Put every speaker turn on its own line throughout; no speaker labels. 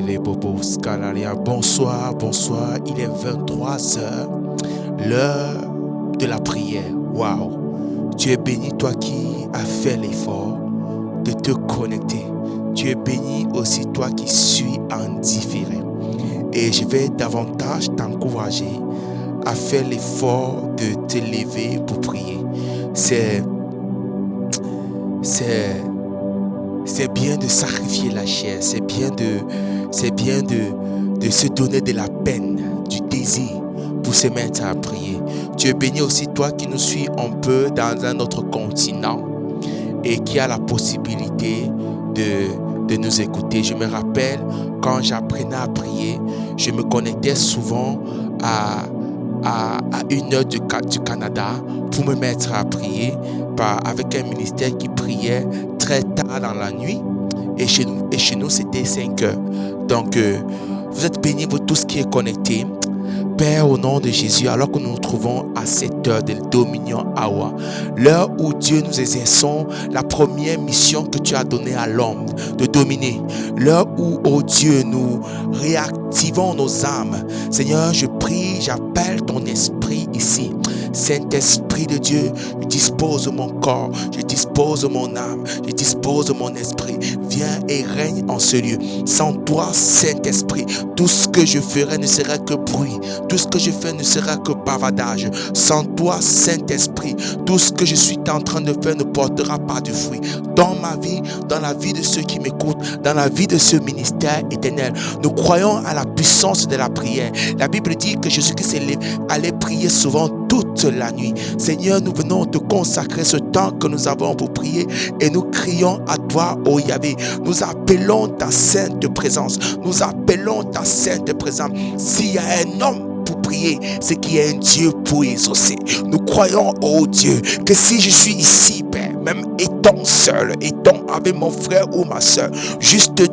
les bobos scalaria. Bonsoir, bonsoir. Il est 23 heures, l'heure de la prière. Waouh! Tu es béni, toi qui as fait l'effort de te connecter. Tu es béni aussi, toi qui suis en différé. Et je vais davantage t'encourager à faire l'effort de te lever pour prier. C'est bien de sacrifier la chair, c'est bien de se donner de la peine, du désir pour se mettre à prier. Tu es béni aussi, toi qui nous suis un peu dans un autre continent et qui a la possibilité de nous écouter. Je me rappelle, quand j'apprenais à prier, je me connectais souvent à 1 heure du Canada pour me mettre à prier avec un ministère qui priait très tard dans la nuit, et chez nous c'était 5 heures. Donc vous êtes bénis pour tout ce qui est connecté. Père, au nom de Jésus, alors que nous nous trouvons à cette heure de Dominion Hour, l'heure où Dieu nous exerçons la première mission que tu as donnée à l'homme, de dominer, l'heure où, oh Dieu, nous réactivons nos âmes. Seigneur, je prie, j'appelle ton esprit ici. Saint-Esprit de Dieu, je dispose mon corps, je dispose mon âme, je dispose mon esprit. Viens et règne en ce lieu. Sans toi, Saint-Esprit, tout ce que je ferai ne sera que bruit. Tout ce que je fais ne sera que bavardage. Sans toi, Saint-Esprit, tout ce que je suis en train de faire ne portera pas de fruit. Dans ma vie, dans la vie de ceux qui m'écoutent, dans la vie de ce ministère éternel, nous croyons à la puissance de la prière. La Bible dit que Jésus-Christ allait prier souvent toute la nuit. Seigneur, nous venons te consacrer ce temps que nous avons pour prier et nous crions à toi, ô Yahvé. Nous appelons ta sainte présence. Nous appelons ta sainte présence. S'il y a un homme pour prier, c'est qu'il y a un Dieu pour exaucer. Nous croyons, ô Dieu, que si je suis ici, Père, même étant seul, étant avec mon frère ou ma soeur, juste 2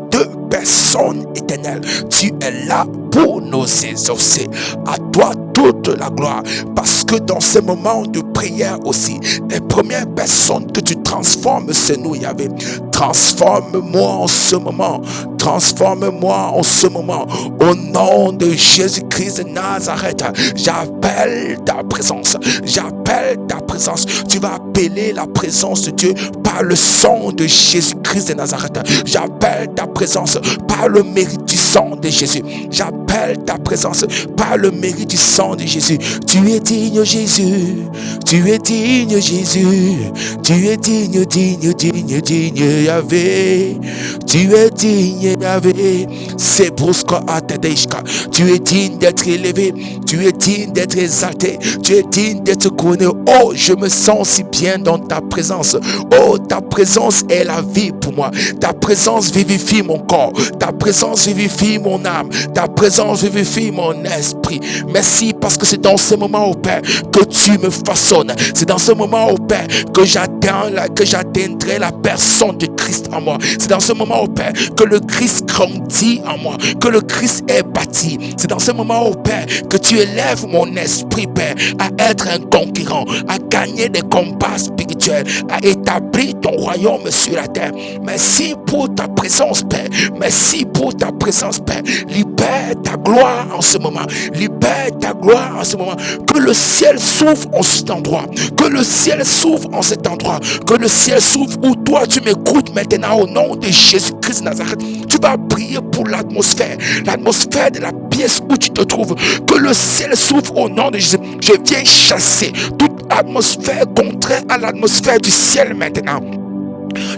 personnes éternelles, tu es là pour nous exaucer. À toi toute la gloire, parce que dans ces moments de prière aussi, les premières personnes que tu transformes, c'est nous, Yahvé. Transforme-moi en ce moment. Transforme-moi en ce moment. Au nom de Jésus-Christ de Nazareth, j'appelle ta présence. J'appelle ta présence. Tu vas appeler la présence de Dieu par le sang de Jésus-Christ de Nazareth. J'appelle ta présence par le mérite du sang de Jésus. J'appelle ta présence par le mérite du sang de Jésus. Tu es digne, Jésus. Tu es digne, Jésus. Tu es digne, digne, digne, digne, Yahvé. Tu es digne, Yahvé. C'est brusque à Tedeshka. Tu es digne d'être élevé. Tu es digne d'être exalté. Tu es digne d'être couronné. Oh, je me sens si bien dans ta présence. Oh, ta présence est la vie pour moi. Ta présence vivifie mon corps. Ta présence vivifie mon âme. Ta présence vivifie mon esprit. Merci parce que c'est dans ce moment, au Père, que tu me façonnes. C'est dans ce moment, au Père, que j'atteindrai la personne de Christ en moi. C'est dans ce moment, au Père, que le Christ grandit en moi, que le Christ est bâti. C'est dans ce moment, au Père, que tu élèves mon esprit, Père, à être un conquérant, à gagner des combats spirituels, à établir ton royaume sur la terre. Merci pour ta présence, Père. Merci pour ta présence, Père. Libère ta gloire en ce moment. Libère ta gloire en ce moment. Que le ciel s'ouvre en cet endroit. Que le ciel s'ouvre en cet endroit. Que le ciel s'ouvre où toi tu m'écoutes maintenant au nom de Jésus-Christ de Nazareth. Tu vas prier pour l'atmosphère. L'atmosphère de la pièce où tu te trouves. Que le ciel s'ouvre au nom de Jésus. Je viens chasser toute atmosphère contraire à l'atmosphère du ciel maintenant.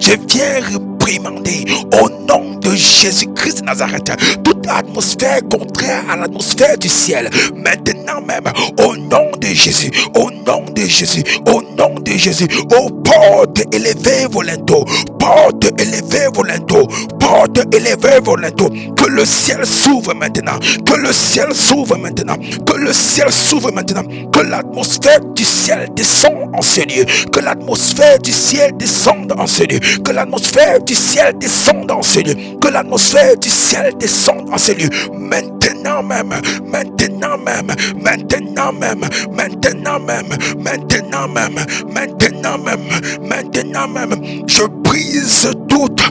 Je viens réprimander au nom de Jésus-Christ de Nazareth toute atmosphère contraire à l'atmosphère du ciel. Maintenant même, au nom de Jésus, au nom de Jésus, au nom de Jésus, ô porte élevée volonto, porte élevée volonto, porte élevée volonto, que le ciel s'ouvre maintenant, que le ciel s'ouvre maintenant, que le ciel s'ouvre maintenant, que l'atmosphère du ciel descende en ce lieu, que l'atmosphère du ciel descende en ce lieu, que l'atmosphère du ciel descende en ce lieu, que l'atmosphère du ciel descende en ce lieu, maintenant même, maintenant même, maintenant même, maintenant même, maintenant même, maintenant même, maintenant même, je brise toute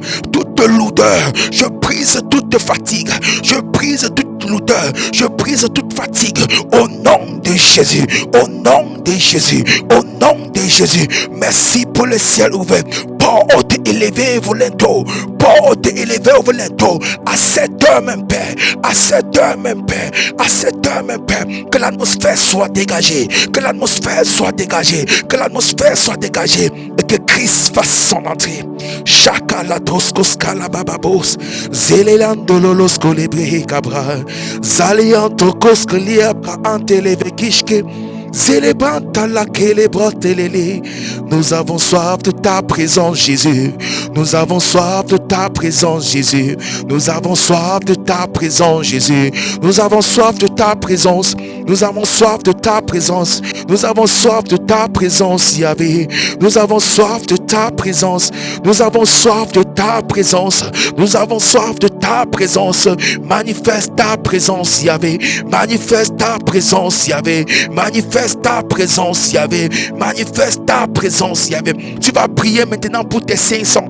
lourdeur, je brise toute fatigue Je brise toute fatigue au nom de Jésus. Au nom de Jésus. Au nom de Jésus. Merci pour le ciel ouvert. Porte élevée volontaire. Porte élevée volontaire. À cette heure même, Père. À cette heure même, Père. À cette heure même, Père. Que l'atmosphère soit dégagée. Que l'atmosphère soit dégagée. Que l'atmosphère soit dégagée. Et que Christ fasse son entrée. Chaka la toskos kalabababos. Zelelandololos kolebre cabra. Zalianto koskolia pra antelevekishke. Nous avons soif de ta présence, Jésus. Nous avons soif de ta présence, Jésus. Nous avons soif de ta présence, Jésus. Nous avons soif de ta présence. Nous avons soif de ta présence. Nous avons soif de ta présence, Yahvé. Nous avons soif de ta présence. Nous avons soif de ta présence. Nous avons soif de ta présence. Manifeste ta présence, Yahvé. Manifeste ta présence, Yahvé. Manifeste ta présence, Yahvé. Manifeste ta présence, Yahvé. Tu vas prier maintenant pour tes 500.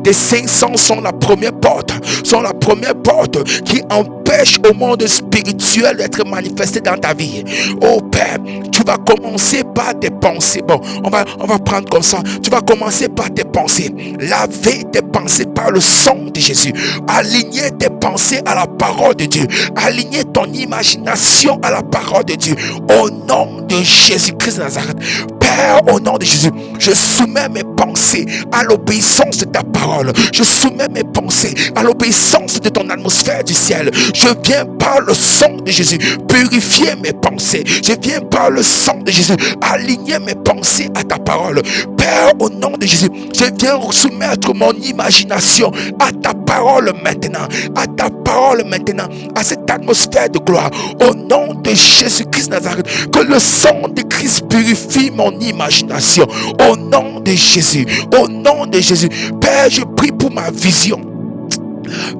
Tes 500 sont la première porte. Sont la première porte qui empêche au monde spirituel d'être manifesté dans ta vie. Oh Père, tu vas commencer par tes pensées. Bon, on va prendre comme ça. Tu vas commencer par tes pensées. Laver tes pensées par le sang de Jésus. Aligner tes pensées à la parole de Dieu. Aligner ton imagination à la parole de Dieu. Au nom de Jésus-Christ de Nazareth. Père, au nom de Jésus, je soumets mes pensées à l'obéissance de ta parole. Je soumets mes pensées à l'obéissance de ton atmosphère du ciel. Je viens par le sang de Jésus purifier mes pensées. Je viens par le sang de Jésus aligner mes pensées à ta parole. Père, au nom de Jésus, je viens soumettre mon imagination à ta parole maintenant. À ta parole maintenant. À cette atmosphère de gloire. Au nom de Jésus-Christ de Nazareth. Que le sang de Christ purifie mon imagination. Au nom de Jésus. Au nom de Jésus. Père, je prie pour ma vision.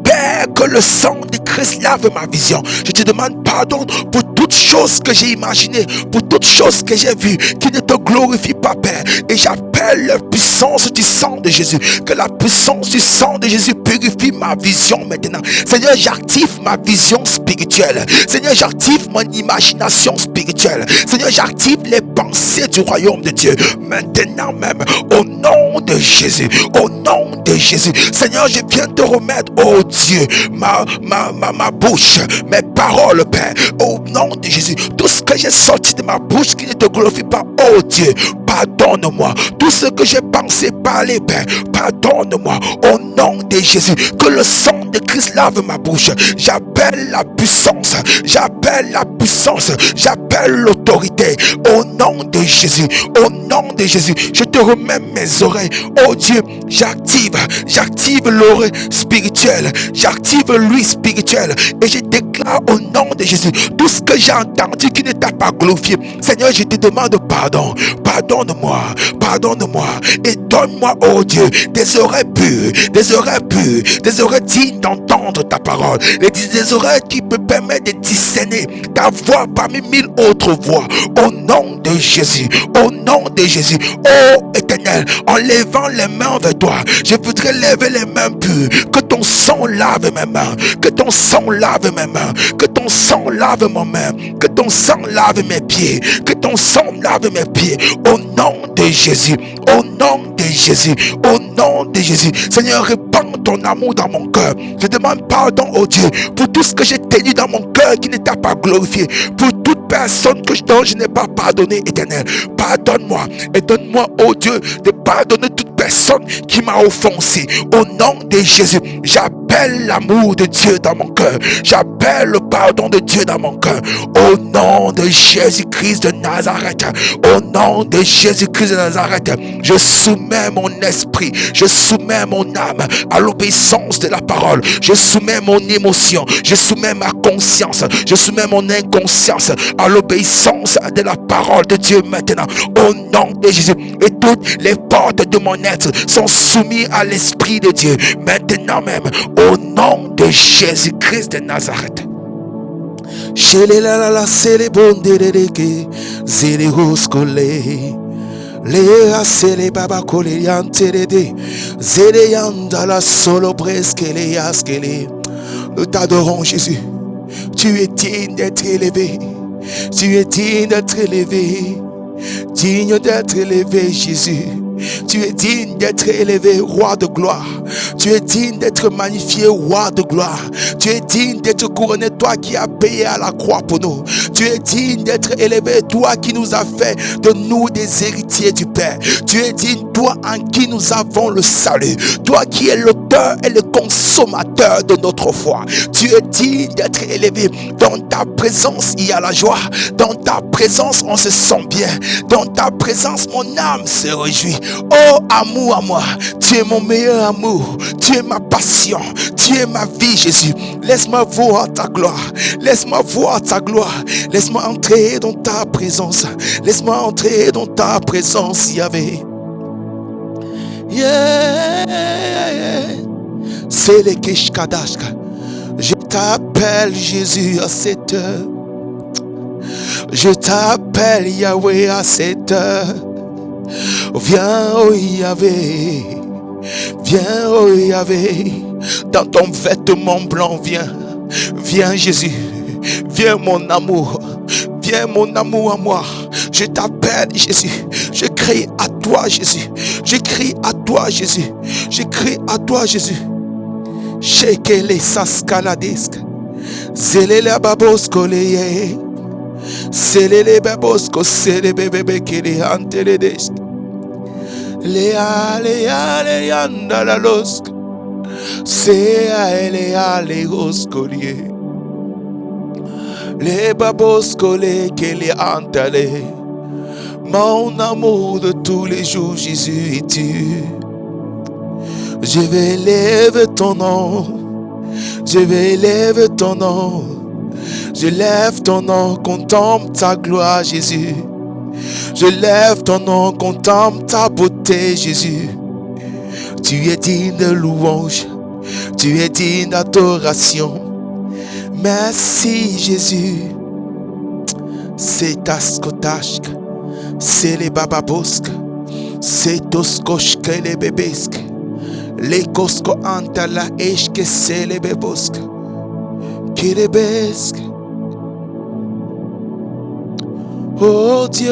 Père, que le sang de Christ lave ma vision. Je te demande pardon pour toutes choses que j'ai imaginées, pour toutes choses que j'ai vues, qui ne te glorifient pas, Père. Et j'appelle la puissance du sang de Jésus. Que la puissance du sang de Jésus purifie ma vision maintenant. Seigneur, j'active ma vision spirituelle. Seigneur, j'active mon imagination spirituelle. Seigneur, j'active les pensées du royaume de Dieu. Maintenant même, au nom de Jésus. Au nom de Jésus. Seigneur, je viens te remettre, oh Dieu, ma bouche, mes paroles, Père, au nom de Jésus. Tout ce que j'ai sorti de ma bouche qui ne te glorifie pas, oh Dieu, pardonne-moi. Tout ce que j'ai pensé parler, Père, pardonne-moi. Au nom de Jésus, que le sang de Christ lave ma bouche. J'appelle la puissance, j'appelle la puissance, j'appelle l'autorité. Au nom de Jésus, au nom de Jésus, je te remets mes oreilles. Oh Dieu, j'active l'oreille spirituelle, j'active l'ouïe spirituelle et je déclare au nom de Jésus tout ce que j'ai entendu qui ne t'a pas glorifié. Seigneur, je te demande pardon. Pardonne-moi, pardonne-moi et donne-moi, oh Dieu, des oreilles pures, des oreilles pures, des oreilles dignes d'entendre ta parole et des oreilles qui me permettent de discerner ta voix parmi 1000 autres voix. Au nom de Jésus, au nom de Jésus, oh Éternel, en levant les mains vers toi, je voudrais lever les mains pures. Que ton sang lave mes mains, que ton sang lave mes mains, que ton sang lave mes mains, que ton sang lave mes pieds, que ton sang lave mes pieds. Au nom de Jésus, au nom de Jésus, au nom de Jésus. Seigneur, répands ton amour dans mon cœur. Je demande pardon, oh Dieu, pour tout ce que j'ai tenu dans mon cœur qui ne t'a pas glorifié, pour toute personne dont je n'ai pas pardonné, Éternel. Pardonne-moi et donne-moi, oh Dieu, de pardonner toute personne qui m'a offensé. Au nom de Jésus, j'appelle l'amour de Dieu dans mon cœur. J'appelle le pardon de Dieu dans mon cœur. Au nom de Jésus-Christ de Nazareth. Au nom de Jésus-Christ de Nazareth. Je soumets mon esprit. Je soumets mon âme à l'obéissance de la parole. Je soumets mon émotion. Je soumets ma conscience. Je soumets mon inconscience à l'obéissance de la parole de Dieu maintenant. Au nom de Jésus. Et toutes les portes de mon être sont soumises à l'Esprit de Dieu. Maintenant même. Au nom de Jésus-Christ de Nazareth. Nous t'adorons, Jésus. Tu es digne d'être élevé. Tu es digne d'être élevé. Digne d'être élevé, Jésus. Tu es digne d'être élevé, roi de gloire. Tu es digne d'être magnifié, roi de gloire. Tu es digne d'être couronné, toi qui as payé à la croix pour nous. Tu es digne d'être élevé, toi qui nous as fait de nous des héritiers du Père. Tu es digne, toi en qui nous avons le salut. Toi qui es l'auteur et le consommateur de notre foi. Tu es digne d'être élevé. Dans ta présence, il y a la joie. Dans ta présence, on se sent bien. Dans ta présence, mon âme se réjouit. Oh, amour à moi, tu es mon meilleur amour. Tu es ma passion. Tu es ma vie, Jésus. Laisse-moi voir ta gloire. Laisse-moi voir ta gloire. Laisse-moi entrer dans ta présence. Laisse-moi entrer dans ta présence, Yahvé. Yeah. C'est les Kishkadashka. Je t'appelle Jésus à cette heure. Je t'appelle Yahweh à cette heure. Viens, oh Yahvé. Viens, oh Yahvé. Dans ton vêtement blanc, viens. Viens, Jésus. Viens, mon amour. Viens, mon amour à moi. Je t'appelle, Jésus. Je crie à toi, Jésus. Je crie à toi, Jésus. Je crie à toi, Jésus. Shekele saskaladesk. Zelele babosko leye. Selele babosko sele bebebe kele anteledesk. Lea lea lea ndalalosk. Sea lea leosko liye. Les babosko le kele antale. Mon amour de tous les jours, Jésus es tu. Je vais élever ton nom. Je vais élever ton nom. Je lève ton nom, contemple ta gloire, Jésus. Je lève ton nom, contemple ta beauté, Jésus. Tu es digne de louange. Tu es digne d'adoration. Merci, Jésus. C'est taskotashk. C'est les bababosk. C'est toskoshke les bébesk. Les kosko antala eshke c'est les bebosk. Kirebesk. Oh Dieu,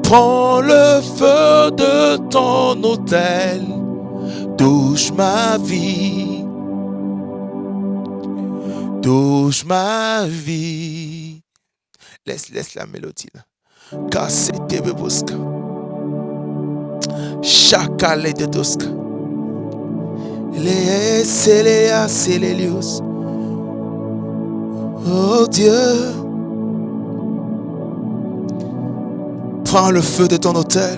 prends le feu de ton autel, touche ma vie, touche ma vie. Laisse la mélodie là. Casse tes beboska. Chacale de doska. Les céléas, célélios. Oh Dieu, prends le feu de ton autel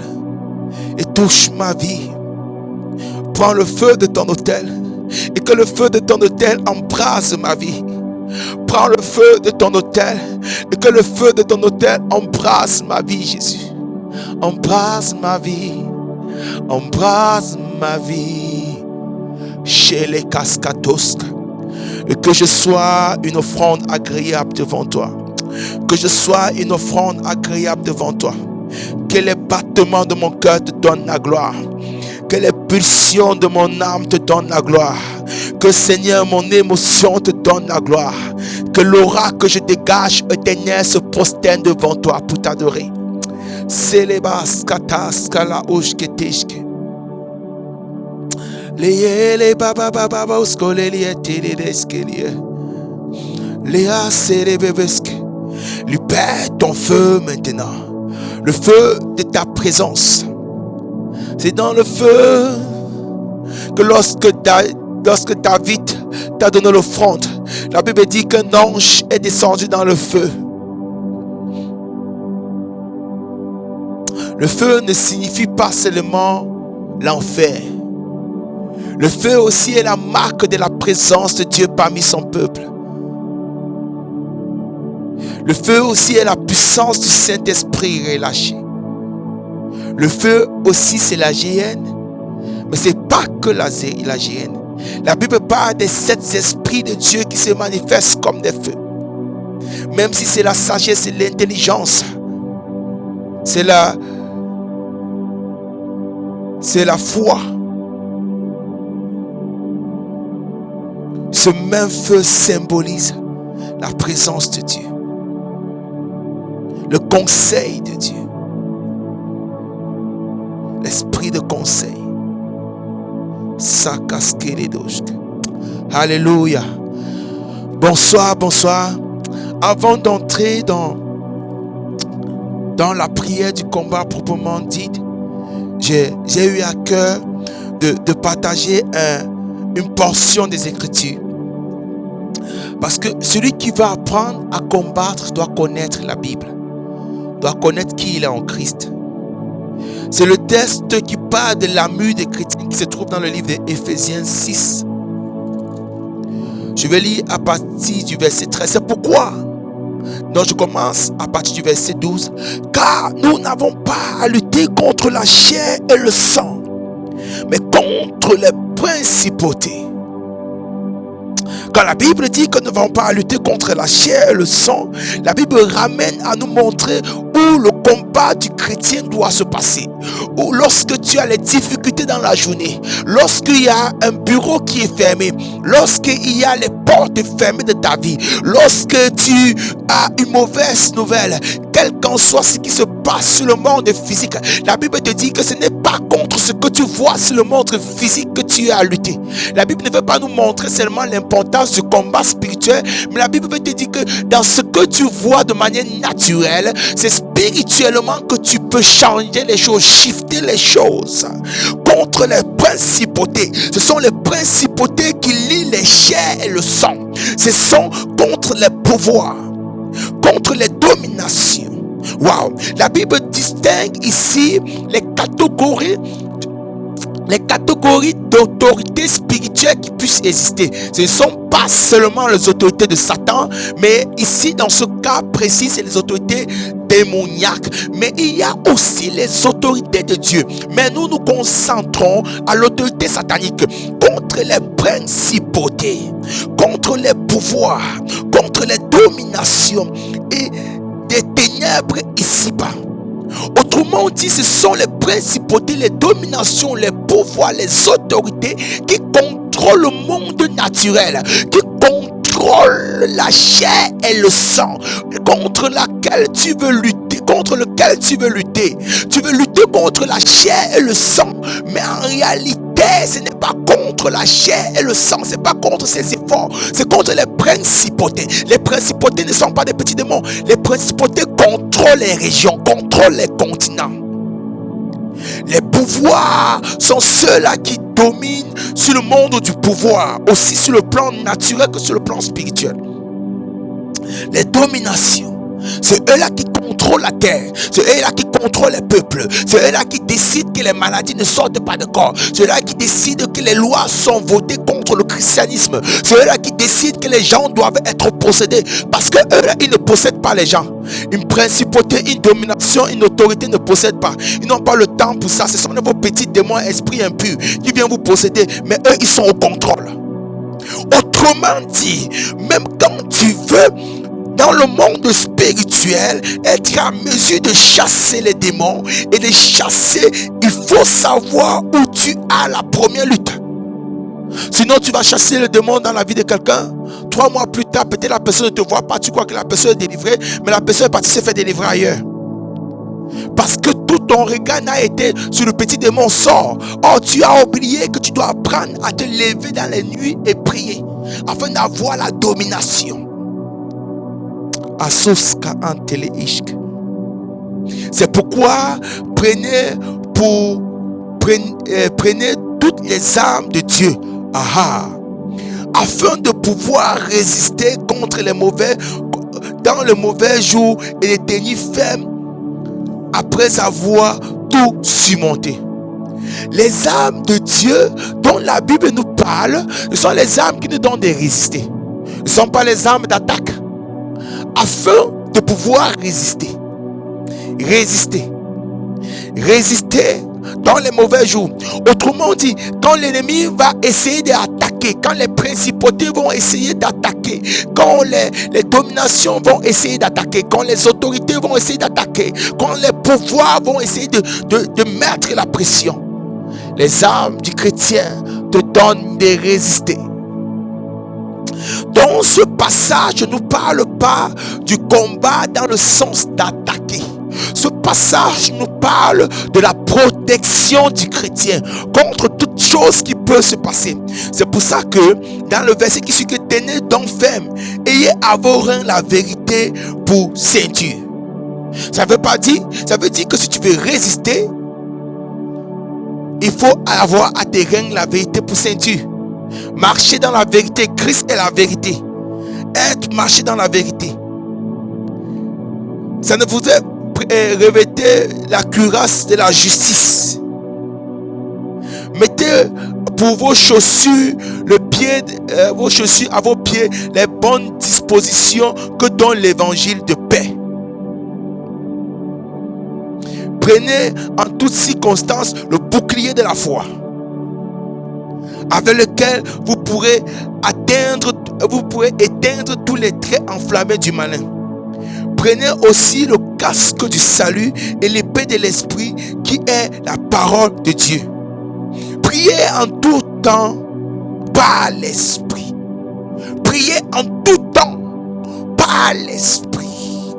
et touche ma vie. Prends le feu de ton autel et que le feu de ton autel embrase ma vie. Prends le feu de ton autel et que le feu de ton autel embrase ma vie, Jésus. Embrase ma vie. Embrase ma vie. Chez les cascatos. Et que je sois une offrande agréable devant toi. Que je sois une offrande agréable devant toi. Que les battements de mon cœur te donnent la gloire. Que les pulsions de mon âme te donnent la gloire. Que Seigneur, mon émotion te donne la gloire. Que l'aura que je dégage éternel se prosterne devant toi pour t'adorer. Célébas katas kala oshketeshke. Les baba baba oskolelie télédeskelie. Léa célébesque. Libère ton feu maintenant. Le feu de ta présence. C'est dans le feu que lorsque David t'a donné l'offrande, la Bible dit qu'un ange est descendu dans le feu. Le feu ne signifie pas seulement l'enfer. Le feu aussi est la marque de la présence de Dieu parmi son peuple. Le feu aussi est la puissance du Saint-Esprit relâchée. Le feu aussi c'est la géhenne. Mais ce n'est pas que la géhenne. La Bible parle des 7 esprits de Dieu qui se manifestent comme des feux. Même si c'est la sagesse, c'est l'intelligence. C'est la foi. Ce même feu symbolise la présence de Dieu, le conseil de Dieu, l'esprit de conseil. Alléluia. Bonsoir, bonsoir. Avant d'entrer dans la prière du combat proprement dite, j'ai eu à cœur de partager une portion des Écritures. Parce que celui qui va apprendre à combattre doit connaître la Bible, doit connaître qui il est en Christ. C'est le texte qui parle de l'armure des chrétiens qui se trouve dans le livre d'Éphésiens 6. Je vais lire à partir du verset 13. C'est pourquoi, donc je commence à partir du verset 12. Car nous n'avons pas à lutter contre la chair et le sang, mais contre les principautés. Quand la Bible dit que nous n'avons pas à lutter contre la chair et le sang, la Bible ramène à nous montrer où le combat du chrétien doit se passer. Ou lorsque tu as les difficultés dans la journée, lorsqu'il y a un bureau qui est fermé, lorsqu'il y a les portes fermées de ta vie, lorsque tu as une mauvaise nouvelle, quel qu'en soit ce qui se passe sur le monde physique, la Bible te dit que ce n'est pas contre ce que tu vois sur le monde physique que tu as à lutter. La Bible ne veut pas nous montrer seulement l'importance du combat spirituel, mais la Bible veut te dire que dans ce que tu vois de manière naturelle, c'est spirituellement que tu peux changer les choses, shifter les choses. Contre les principautés, ce sont les principautés qui lient les chairs et le sang. Ce sont contre les pouvoirs, contre les dominations. Wow. La Bible distingue ici les catégories d'autorités spirituelles qui puissent exister. Ce ne sont pas seulement les autorités de Satan, mais ici dans ce cas précis, c'est les autorités démoniaques. Mais il y a aussi les autorités de Dieu. Mais nous nous concentrons à l'autorité satanique, contre les principautés, contre les pouvoirs, contre les dominations et des ténèbres ici-bas. Autrement dit, ce sont les principautés, les dominations, les pouvoirs, les autorités qui contrôlent le monde naturel, qui contrôlent la chair et le sang, contre laquelle tu veux lutter, contre lequel tu veux lutter. Tu veux lutter contre la chair et le sang, mais en réalité, ce n'est pas contre la chair et le sang, c'est pas contre ces efforts, c'est contre les principautés. Les principautés ne sont pas des petits démons. Les principautés contrôlent les régions, contrôlent les continents. Les pouvoirs sont ceux-là qui dominent sur le monde du pouvoir, aussi sur le plan naturel que sur le plan spirituel. Les dominations, c'est eux-là qui contrôlent la terre, c'est eux-là qui contrôlent les peuples, c'est eux-là qui décident que les maladies ne sortent pas de corps, c'est eux-là qui décident que les lois sont votées contre le christianisme, c'est eux-là qui décident que les gens doivent être possédés, parce que eux-là, ils ne possèdent pas les gens. Une principauté, une domination, une autorité ne possèdent pas. Ils n'ont pas le temps pour ça. Ce sont vos petits démons, esprits impurs qui viennent vous posséder, mais eux, ils sont au contrôle. Autrement dit, même quand tu veux dans le monde spirituel être en mesure de chasser les démons et de chasser, il faut savoir où tu as la première lutte. Sinon tu vas chasser le démon dans la vie de quelqu'un, 3 mois plus tard peut-être la personne ne te voit pas, tu crois que la personne est délivrée, mais la personne est partie se faire délivrer ailleurs, parce que tout ton regard n'a été sur le petit démon. Sort. Or tu as oublié que tu dois apprendre à te lever dans les nuits et prier afin d'avoir la domination. C'est pourquoi prenez toutes les armes de Dieu, afin de pouvoir résister contre les mauvais, dans le mauvais jour, et les tenir fermes après avoir tout surmonté. Les armes de Dieu dont la Bible nous parle, ce sont les armes qui nous donnent de résister. Ce ne sont pas les armes d'attaque. Afin de pouvoir résister dans les mauvais jours. Autrement dit, quand l'ennemi va essayer d'attaquer, quand les principautés vont essayer d'attaquer, quand les dominations vont essayer d'attaquer, quand les autorités vont essayer d'attaquer, quand les pouvoirs vont essayer de mettre la pression, les armes du chrétien te donnent de résister. Donc ce passage ne nous parle pas du combat dans le sens d'attaquer. Ce passage nous parle de la protection du chrétien contre toute chose qui peut se passer. C'est pour ça que dans le verset qui suit, que tenez donc ferme, ayez à vos reins la vérité pour ceinture. Ça veut dire que si tu veux résister, il faut avoir à tes reins la vérité pour ceinture. Marcher dans la vérité, Christ est la vérité. Marcher dans la vérité. Ça ne vous revêtez la cuirasse de la justice. Mettez pour vos chaussures vos chaussures à vos pieds les bonnes dispositions que donne l'évangile de paix. Prenez en toutes circonstances le bouclier de la foi, avec lequel vous pourrez éteindre tous les traits enflammés du malin. Prenez aussi le casque du salut et l'épée de l'esprit qui est la parole de Dieu. Priez en tout temps par l'esprit. Priez en tout temps par l'esprit,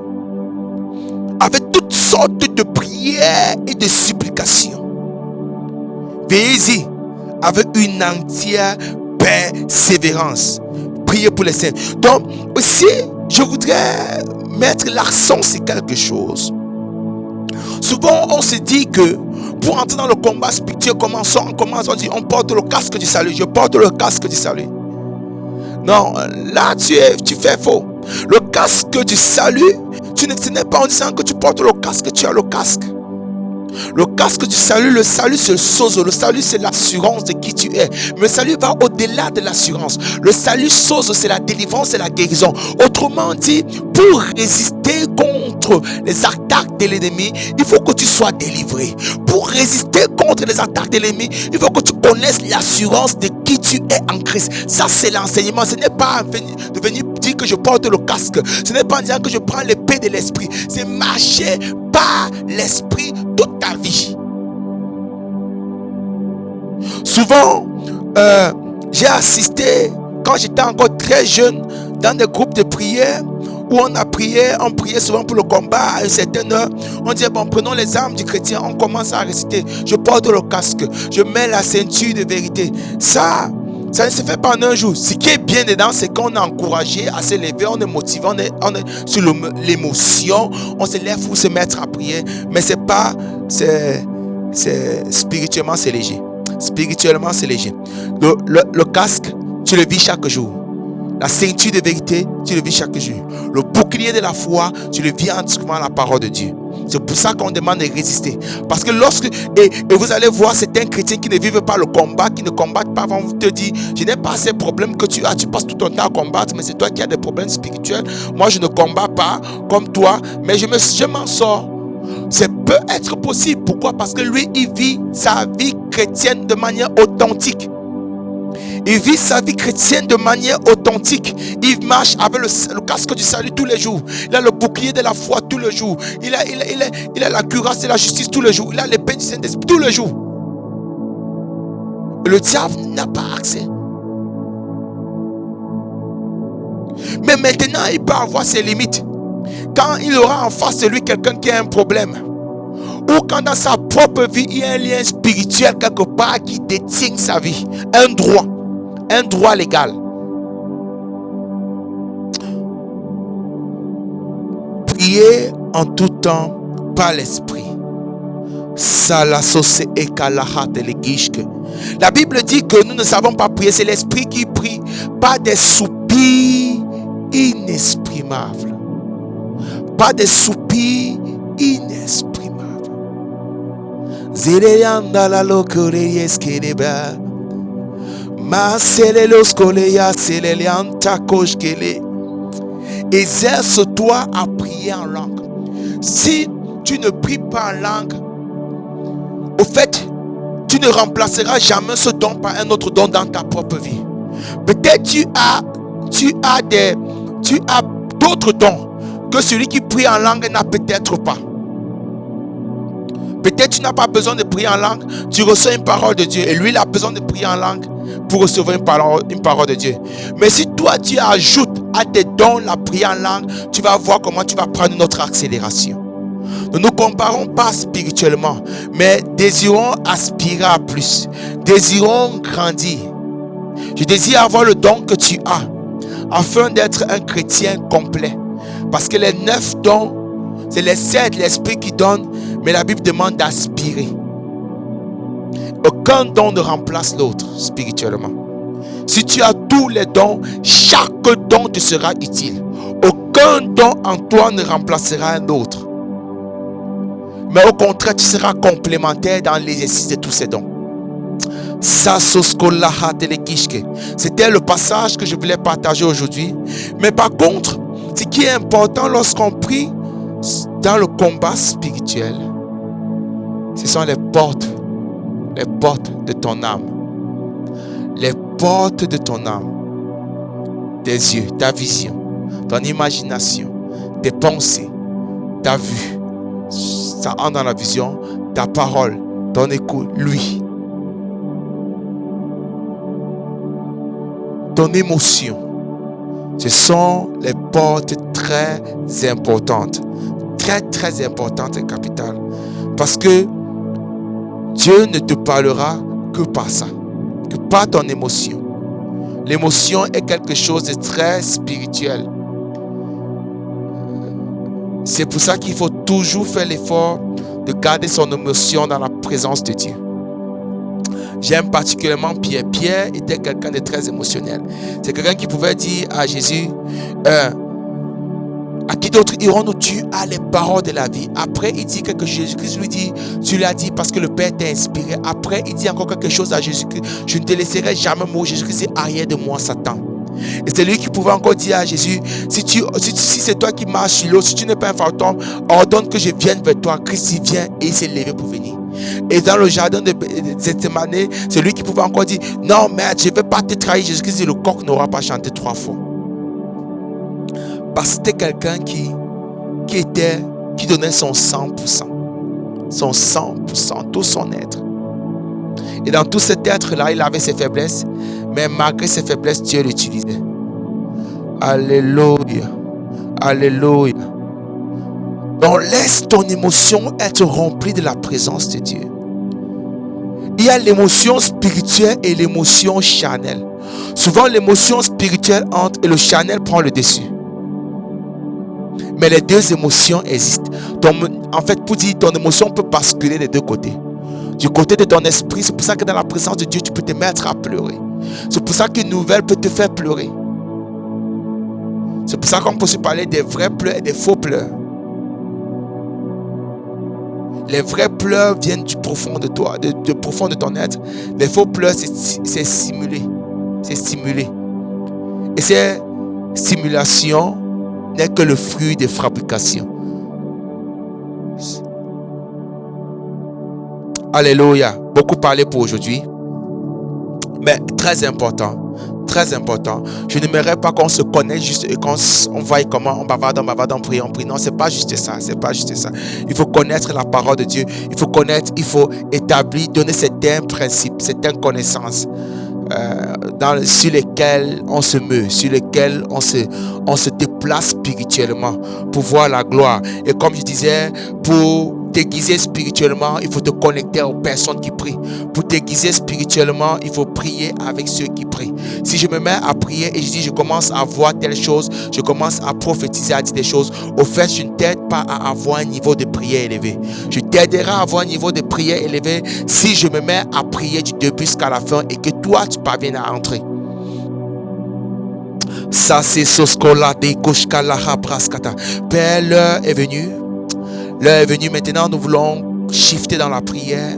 avec toutes sortes de prières et de supplications. Veillez-y avec une entière persévérance. Priez pour les saints. Donc aussi, je voudrais mettre l'accent sur quelque chose. Souvent, on se dit que pour entrer dans le combat spirituel, on dit on porte le casque du salut. Je porte le casque du salut. Non, là tu fais faux. Le casque du salut, ce n'est pas en disant que tu portes le casque, tu as le casque. Le casque du salut, le salut c'est le sozo, le salut c'est l'assurance de qui tu es. Mais le salut va au-delà de l'assurance. Le salut sozo, c'est la délivrance et la guérison. Autrement dit, pour résister contre les attaques de l'ennemi, il faut que tu sois délivré. Pour résister contre les attaques de l'ennemi, il faut que tu connaisses l'assurance de qui tu es en Christ. Ça c'est l'enseignement. Ce n'est pas de venir dire que je porte le casque. Ce n'est pas en disant que je prends l'épée de l'esprit. C'est marcher par l'esprit toute ta vie. Souvent, j'ai assisté, quand j'étais encore très jeune, dans des groupes de prière où on priait souvent pour le combat à une certaine heure. On disait, bon, prenons les armes du chrétien, on commence à réciter. Je porte le casque, je mets la ceinture de vérité. Ça ne se fait pas en un jour. Ce qui est bien dedans, c'est qu'on est encouragé à se lever, on est motivé, on est sur l'émotion, on se lève pour se mettre à prier. Mais spirituellement, c'est léger. Spirituellement, c'est léger. Le casque, tu le vis chaque jour. La ceinture de vérité, tu le vis chaque jour. Le bouclier de la foi, tu le vis en trouvant la parole de Dieu. C'est pour ça qu'on demande de résister. Parce que et vous allez voir certains chrétiens qui ne vivent pas le combat, qui ne combattent pas, vont te dire, je n'ai pas ces problèmes que tu as, tu passes tout ton temps à combattre, mais c'est toi qui as des problèmes spirituels. Moi, je ne combats pas comme toi, mais je m'en sors. Ça peut être possible. Pourquoi? Parce que lui, il vit sa vie chrétienne de manière authentique. Il vit sa vie chrétienne de manière authentique. Il marche avec le casque du salut tous les jours. Il a le bouclier de la foi tous les jours. Il a la cuirasse de la justice tous les jours. Il a l'épée du Saint-Esprit tous les jours. Le diable n'a pas accès. Mais maintenant, il peut avoir ses limites. Quand il aura en face de lui quelqu'un qui a un problème, ou quand dans sa propre vie, il y a un lien spirituel quelque part qui détient sa vie, un droit légal. Priez en tout temps par l'esprit. La Bible dit que nous ne savons pas prier, c'est l'esprit qui prie, pas des soupirs inexprimables. Pas des soupirs inexprimables. Exerce-toi à prier en langue. Si tu ne pries pas en langue, au fait, tu ne remplaceras jamais ce don par un autre don dans ta propre vie. Peut-être tu as d'autres dons que celui qui prie en langue n'a peut-être pas. Peut-être tu n'as pas besoin de prier en langue, tu reçois une parole de Dieu et lui il a besoin de prier en langue pour recevoir une parole de Dieu. Mais si toi tu ajoutes à tes dons la prière en langue, tu vas voir comment tu vas prendre une autre accélération. Nous ne nous comparons pas spirituellement, mais désirons aspirer à plus, désirons grandir. Je désire avoir le don que tu as, afin d'être un chrétien complet. Parce que les 9 dons, c'est les 7, l'esprit qui donne, mais la Bible demande d'aspirer. Aucun don ne remplace l'autre spirituellement. Si tu as tous les dons, chaque don te sera utile. Aucun don en toi ne remplacera un autre. Mais au contraire, tu seras complémentaire dans l'exercice de tous ces dons. C'était le passage que je voulais partager aujourd'hui. Mais par contre, ce qui est important lorsqu'on prie dans le combat spirituel, ce sont les portes de ton âme. Les portes de ton âme. Tes yeux, ta vision, ton imagination, tes pensées, ta vue. Ça entre dans la vision, ta parole, ton écoute, lui. Ton émotion. Ce sont les portes très importantes. Très, très importantes et capitales. Parce que Dieu ne te parlera que par ça. Que par ton émotion. L'émotion est quelque chose de très spirituel. C'est pour ça qu'il faut toujours faire l'effort de garder son émotion dans la présence de Dieu. J'aime particulièrement Pierre. Pierre était quelqu'un de très émotionnel. C'est quelqu'un qui pouvait dire à Jésus, à qui d'autre irons-nous? Tu as les paroles de la vie. Après, il dit quelque chose. Jésus-Christ lui dit, tu l'as dit parce que le Père t'a inspiré. Après, il dit encore quelque chose à Jésus-Christ. Je ne te laisserai jamais mourir. Jésus-Christ dit, arrière de moi, Satan. Et c'est lui qui pouvait encore dire à Jésus, si c'est toi qui marches sur l'eau, si tu n'es pas un fantôme, ordonne que je vienne vers toi. Christ y vient et il s'est levé pour venir. Et dans le jardin de Gethsémane, c'est lui qui pouvait encore dire, non merde, je ne vais pas te trahir. Jésus-Christ dit, le coq n'aura pas chanté 3 fois. Parce que c'était quelqu'un qui donnait son 100%. Son 100%, tout son être. Et dans tout cet être-là, il avait ses faiblesses. Mais malgré ses faiblesses, Dieu l'utilisait. Alléluia. Alléluia. Donc laisse ton émotion être remplie de la présence de Dieu. Il y a l'émotion spirituelle et l'émotion charnelle. Souvent l'émotion spirituelle entre et le charnel prend le dessus. Mais les deux émotions existent. En fait, pour dire, ton émotion peut basculer des deux côtés. Du côté de ton esprit, c'est pour ça que dans la présence de Dieu, tu peux te mettre à pleurer. C'est pour ça qu'une nouvelle peut te faire pleurer. C'est pour ça qu'on peut se parler des vrais pleurs et des faux pleurs. Les vrais pleurs viennent du profond de toi, du profond de ton être. Les faux pleurs, c'est simulé. C'est stimulé. Et ces stimulations n'est que le fruit des fabrications. Alléluia. Beaucoup parlé pour aujourd'hui. Mais très important. Très important. Je n'aimerais pas qu'on se connaisse juste et qu'on voie comment on bavarde, on prie. Non, c'est pas juste ça. C'est pas juste ça. Il faut connaître la parole de Dieu. Il faut connaître, il faut établir, donner certains principes, certaines connaissances sur lesquels on se meut, sur lesquels on se déplace spirituellement pour voir la gloire. Et comme je disais, pour t'aiguiser spirituellement, il faut te connecter aux personnes qui prient. Pour t'aiguiser spirituellement, il faut prier avec ceux qui prient. Si je me mets à prier et je dis je commence à voir telle chose, je commence à prophétiser, à dire des choses, au fait, je ne t'aide pas à avoir un niveau de prière élevé. Je t'aiderai à avoir un niveau de prière élevé si je me mets à prier du début jusqu'à la fin et que toi, tu parviennes à entrer. Ça, c'est Soskola de Koshkalaha Braskata. Père, l'heure est venue. L'heure est venue maintenant, nous voulons shifter dans la prière.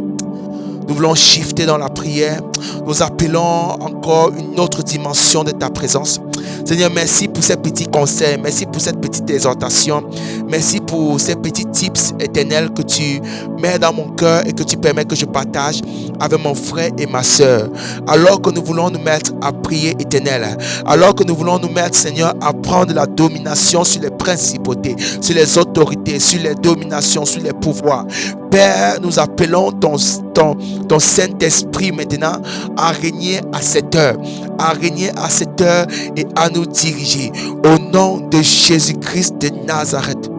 Nous voulons shifter dans la prière. Nous appelons encore une autre dimension de ta présence. Seigneur, merci pour ces petits conseils. Merci pour cette petite exhortation. Merci pour ces petits tips éternels que tu mets dans mon cœur et que tu permets que je partage avec mon frère et ma soeur. Alors que nous voulons nous mettre à prier éternel. Alors que nous voulons nous mettre, Seigneur, à prendre la domination sur les principautés, sur les autorités, sur les dominations, sur les pouvoirs. Père, nous appelons ton Saint-Esprit maintenant à régner à cette heure, et à nous diriger. Au nom de Jésus-Christ de Nazareth.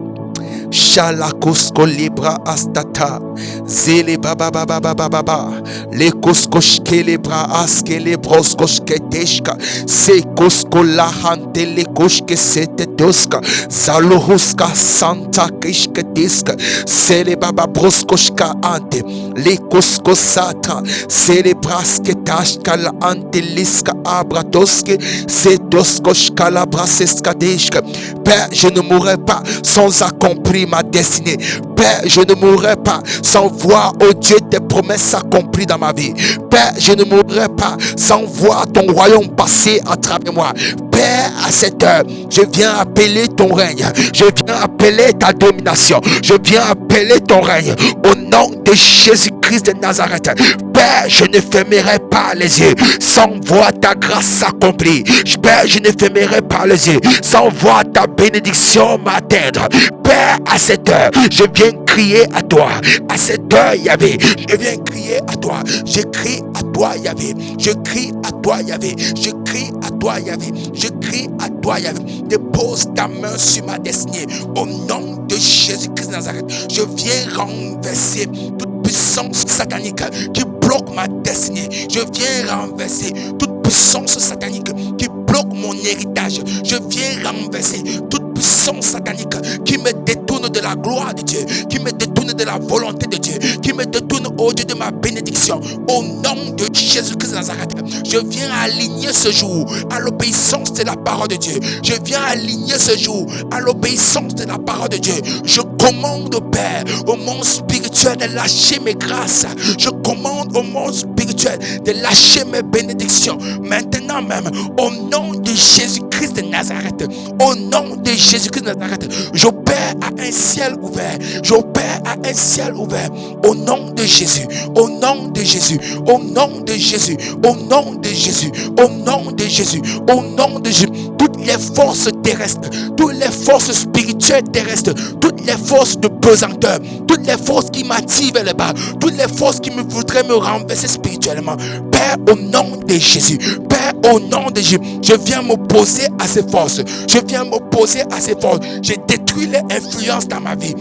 Shalakosko libra astata zele baba baba baba baba le koskoshke libra aske le broskoshke teshka se kosko la hante le koshke sete doska zalohuska santa kishke diska sele baba broskoshka ante le kosko sata sele braske tashka la ante liska abratoske se doskoshka la braseska deshka. Père, je ne mourrai pas sans accomplir ma destinée. Père, je ne mourrai pas sans voir, oh Dieu, tes promesses accomplies dans ma vie. Père, je ne mourrai pas sans voir ton royaume passer à travers moi. Père, à cette heure, je viens appeler ton règne. Je viens appeler ta domination. Je viens appeler ton règne. Au nom de Jésus-Christ de Nazareth. Père, je ne fermerai pas les yeux sans voir ta grâce s'accomplir. Père, je ne fermerai pas les yeux sans voir ta bénédiction m'atteindre. Père, à cette heure, je viens crier à toi. À cette heure, Yahvé, je viens crier à toi. Je crie à toi, Yahvé. Je crie à toi, Yahvé. Je crie à toi, Yahvé. Je crie à toi, Yahvé. Dépose ta main sur ma destinée. Au nom de Jésus-Christ de Nazareth, je viens renverser toute puissance satanique qui bloque ma destinée. Je viens renverser toute puissance satanique qui bloque mon héritage. Je viens renverser toute puissance satanique qui me détourne de la gloire de Dieu, qui me détourne de la volonté de Dieu, qui me détourne au Dieu de ma bénédiction. Au nom de Jésus-Christ de Nazareth, je viens aligner ce jour à l'obéissance de la parole de Dieu. Je viens aligner ce jour à l'obéissance de la parole de Dieu. Je commande, Père, au monde spirituel de lâcher mes grâces. Je commande au monde spirituel de lâcher mes bénédictions. Maintenant même, au nom de Jésus-Christ de Nazareth, au nom de Jésus-Christ de Nazareth, j'opère à un ciel ouvert. J'opère à un ciel ouvert. Au nom de Jésus, au nom de Jésus, au nom de Jésus, au nom de Jésus, au nom de Jésus, au nom de Jésus. Toutes les forces terrestres, toutes les forces spirituelles terrestres, toutes les forces de pesanteur, toutes les forces qui m'attirent vers le bas, toutes les forces qui me voudraient me renverser spirituellement. Père, au nom de Jésus, Père, au nom de Jésus, je viens m'opposer à ces forces. Je viens m'opposer à ces forces. Je détruis les influences dans ma vie.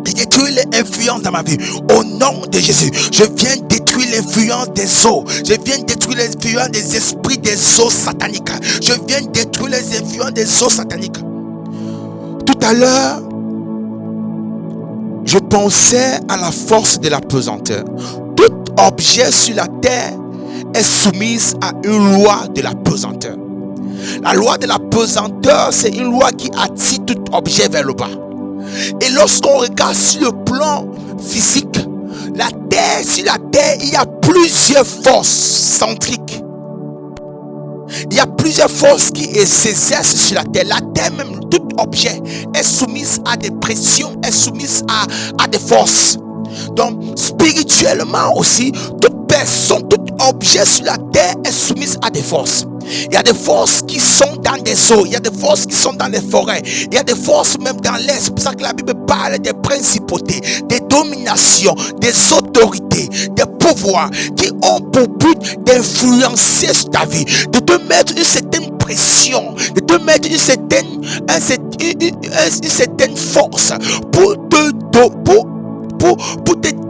Je détruis les influences dans ma vie. Au nom de Jésus, je viens détruire l'influence des eaux. Je viens détruire l'influence des esprits des eaux sataniques. Je viens détruire les influences des eaux sataniques. Tout à l'heure, je pensais à la force de la pesanteur. Tout objet sur la terre est soumise à une loi de la pesanteur. La loi de la pesanteur, c'est une loi qui attire tout objet vers le bas. Et lorsqu'on regarde sur le plan physique, sur la terre, il y a plusieurs forces centriques. Il y a plusieurs forces qui s'exercent sur la terre. La terre même, tout objet est soumise à des pressions, est soumise à des forces. Donc, spirituellement aussi, toute personne, tout objet sur la terre est soumise à des forces. Il y a des forces qui sont dans des eaux, il y a des forces qui sont dans les forêts, il y a des forces même dans l'air. C'est pour ça que la Bible parle des principautés, des dominations, des autorités, des pouvoirs qui ont pour but d'influencer ta vie, de te mettre une certaine pression, de te mettre une certaine force pour te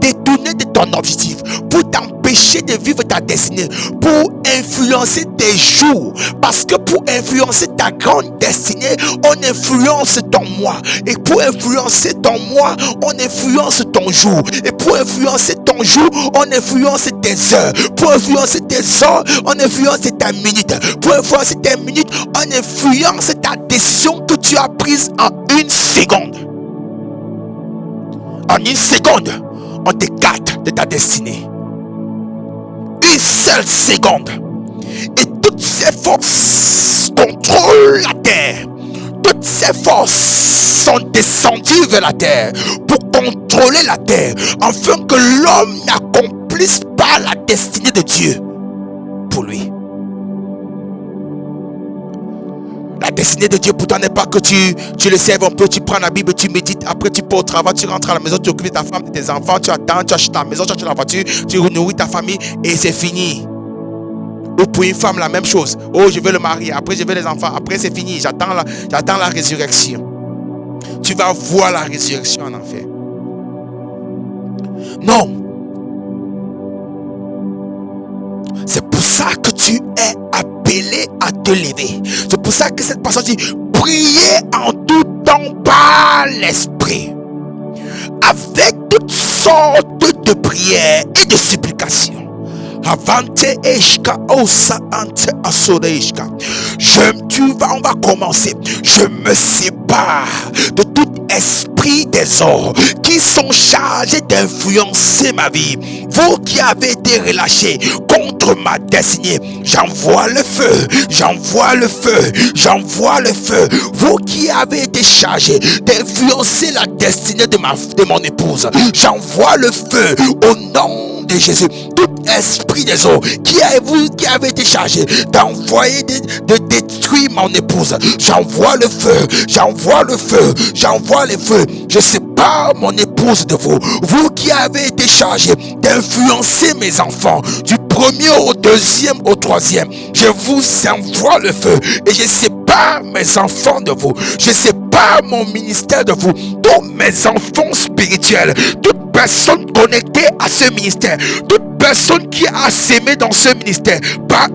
détourner de ton objectif, pour t'empêcher de vivre ta destinée, pour influencer tes jours. Parce que pour influencer ta grande destinée, on influence ton moi. Et pour influencer ton moi, on influence ton jour. Et pour influencer ton jour, on influence tes heures. Pour influencer tes heures, on influence ta minute. Pour influencer tes minutes, on influence ta décision que tu as prise en une seconde. En une seconde, on t'écarte de ta destinée. Une seule seconde. Et toutes ces forces contrôlent la terre. Toutes ces forces sont descendues vers la terre pour contrôler la terre, afin que l'homme n'accomplisse pas la destinée de Dieu pour lui. La destinée de Dieu pour toi n'est pas que tu le serves un peu, tu prends la Bible, tu médites, après tu pars au travail, tu rentres à la maison, tu occupes de ta femme, de tes enfants, tu attends, tu achètes ta maison, tu achètes la voiture, tu nourris ta famille et c'est fini. Ou pour une femme, la même chose. Oh, je veux le marier, après je veux les enfants, après c'est fini, j'attends la résurrection. Tu vas voir la résurrection en enfer. Non. C'est pour ça que tu es appelé à te lever. C'est pour ça que cette personne dit, priez en tout temps par l'esprit, avec toutes sortes de prières et de supplications. Avante eshka osa ante asodeshka. On va commencer. Je me sépare de tout esprit des ordres qui sont chargés d'influencer ma vie. Vous qui avez été relâchés contre ma destinée, j'envoie le feu, j'envoie le feu, j'envoie le feu. Vous qui avez été chargés d'influencer la destinée de mon épouse, j'envoie le feu au nom de Jésus. Tout esprit des eaux qui avez été chargé d'envoyer de détruire mon épouse, j'envoie le feu, j'envoie le feu, j'envoie le feu. Je sépare mon épouse de vous. Vous qui avez été chargé d'influencer mes enfants du premier au deuxième au troisième, je vous envoie le feu et je sépare mes enfants de vous. Je sépare mon ministère de vous. Tous mes enfants spirituels, toute personne connectée à ce ministère, toute personne qui a sémé dans ce ministère, par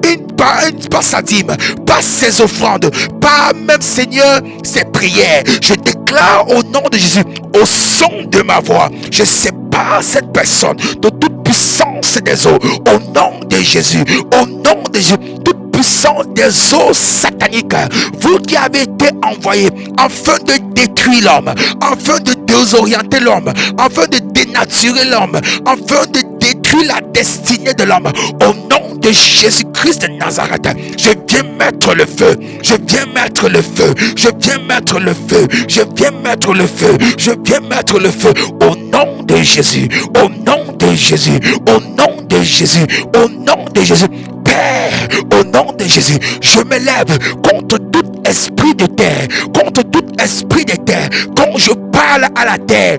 sa dîme, par ses offrandes, par même Seigneur ses prières, je déclare au nom de Jésus, au son de ma voix, je sépare cette personne de toute puissance des eaux, au nom de Jésus, au nom de Jésus. Toute puissance des eaux sataniques, vous qui avez été envoyés afin de détruire l'homme, afin de désorienter l'homme, afin de dénaturer l'homme, afin de détruire la destinée de l'homme, au nom de Jésus-Christ de Nazareth, je viens mettre le feu, je viens mettre le feu, je viens mettre le feu, je viens mettre le feu, je viens mettre le feu, au nom de Jésus, au nom de Jésus, au nom de Jésus, au nom de Jésus. Père, au nom de Jésus, je me lève contre tout esprit de terre, contre tout esprit de terre. Quand je parle à la terre,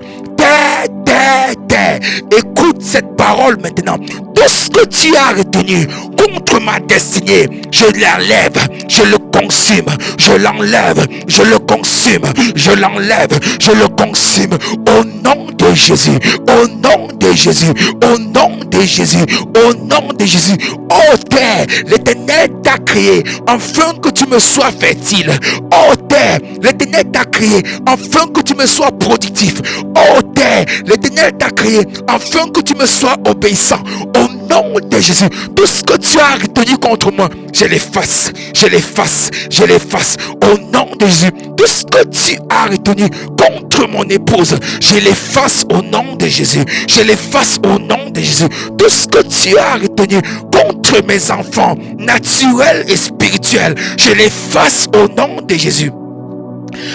terre, écoute cette parole maintenant. Tout ce que tu as retenu contre ma destinée, je l'enlève, je le consume, je l'enlève, je le consume, je l'enlève, je le consume, au nom de Jésus, au nom de Jésus, au nom de Jésus, au nom de Jésus. Oh terre, l'Éternel t'a créé afin que tu me sois fertile. Oh terre, l'Éternel t'a créé afin que tu me sois productif. Oh terre, l'Éternel t'a créé afin que tu me sois obéissant. Au nom de Jésus, tout ce que tu as retenu contre moi, je l'efface, je l'efface, je l'efface. Au nom de Jésus, tout ce que tu as retenu contre mon épouse, je l'efface au nom de Jésus, je l'efface au nom de Jésus. Tout ce que tu as retenu contre mes enfants, naturels et spirituels, je l'efface au nom de Jésus.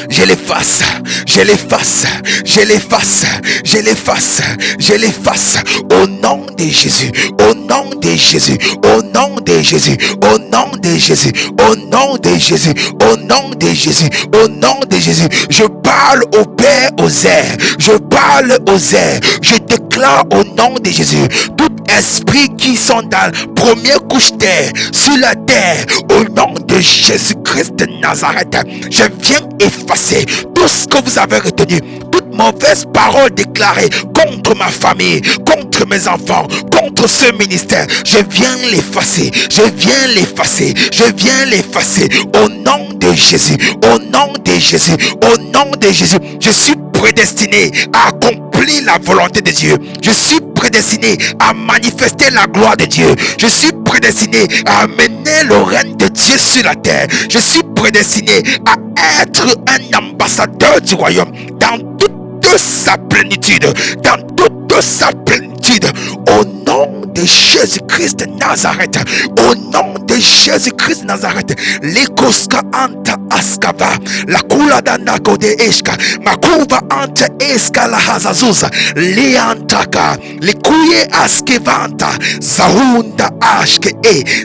Je l'efface, je l'efface, je l'efface, je l'efface, je l'efface au nom de Jésus, au nom de Jésus, au nom de Jésus, au nom de Jésus, au nom de Jésus, au nom de Jésus, au nom de Jésus. Je parle au Père aux airs, je parle aux airs, je déclare au nom de Jésus, tout esprit qui sont dans la première couche terre, sur la terre, au nom de Jésus-Christ de Nazareth, je viens effacer tout ce que vous avez retenu, toute mauvaise parole déclarée contre ma famille, contre mes enfants, contre ce ministère. Je viens l'effacer, je viens l'effacer, je viens l'effacer au nom de Jésus, au nom de Jésus, au nom de Jésus. Je suis prédestiné à accomplir la volonté de Dieu. Je suis prédestiné à manifester la gloire de Dieu. Je suis prédestiné à amener le règne de Dieu sur la terre. Je suis prédestiné à être un ambassadeur du royaume dans toute sa plénitude, dans toute sa plénitude, au nom de Jésus-Christ de Nazareth, au nom de Jésus-Christ de Nazareth, Lekoska anta askava, la kula danako de eshka, makuva anta eska la hazazuza, leantaka, lekuye askevanta, zahunda ashke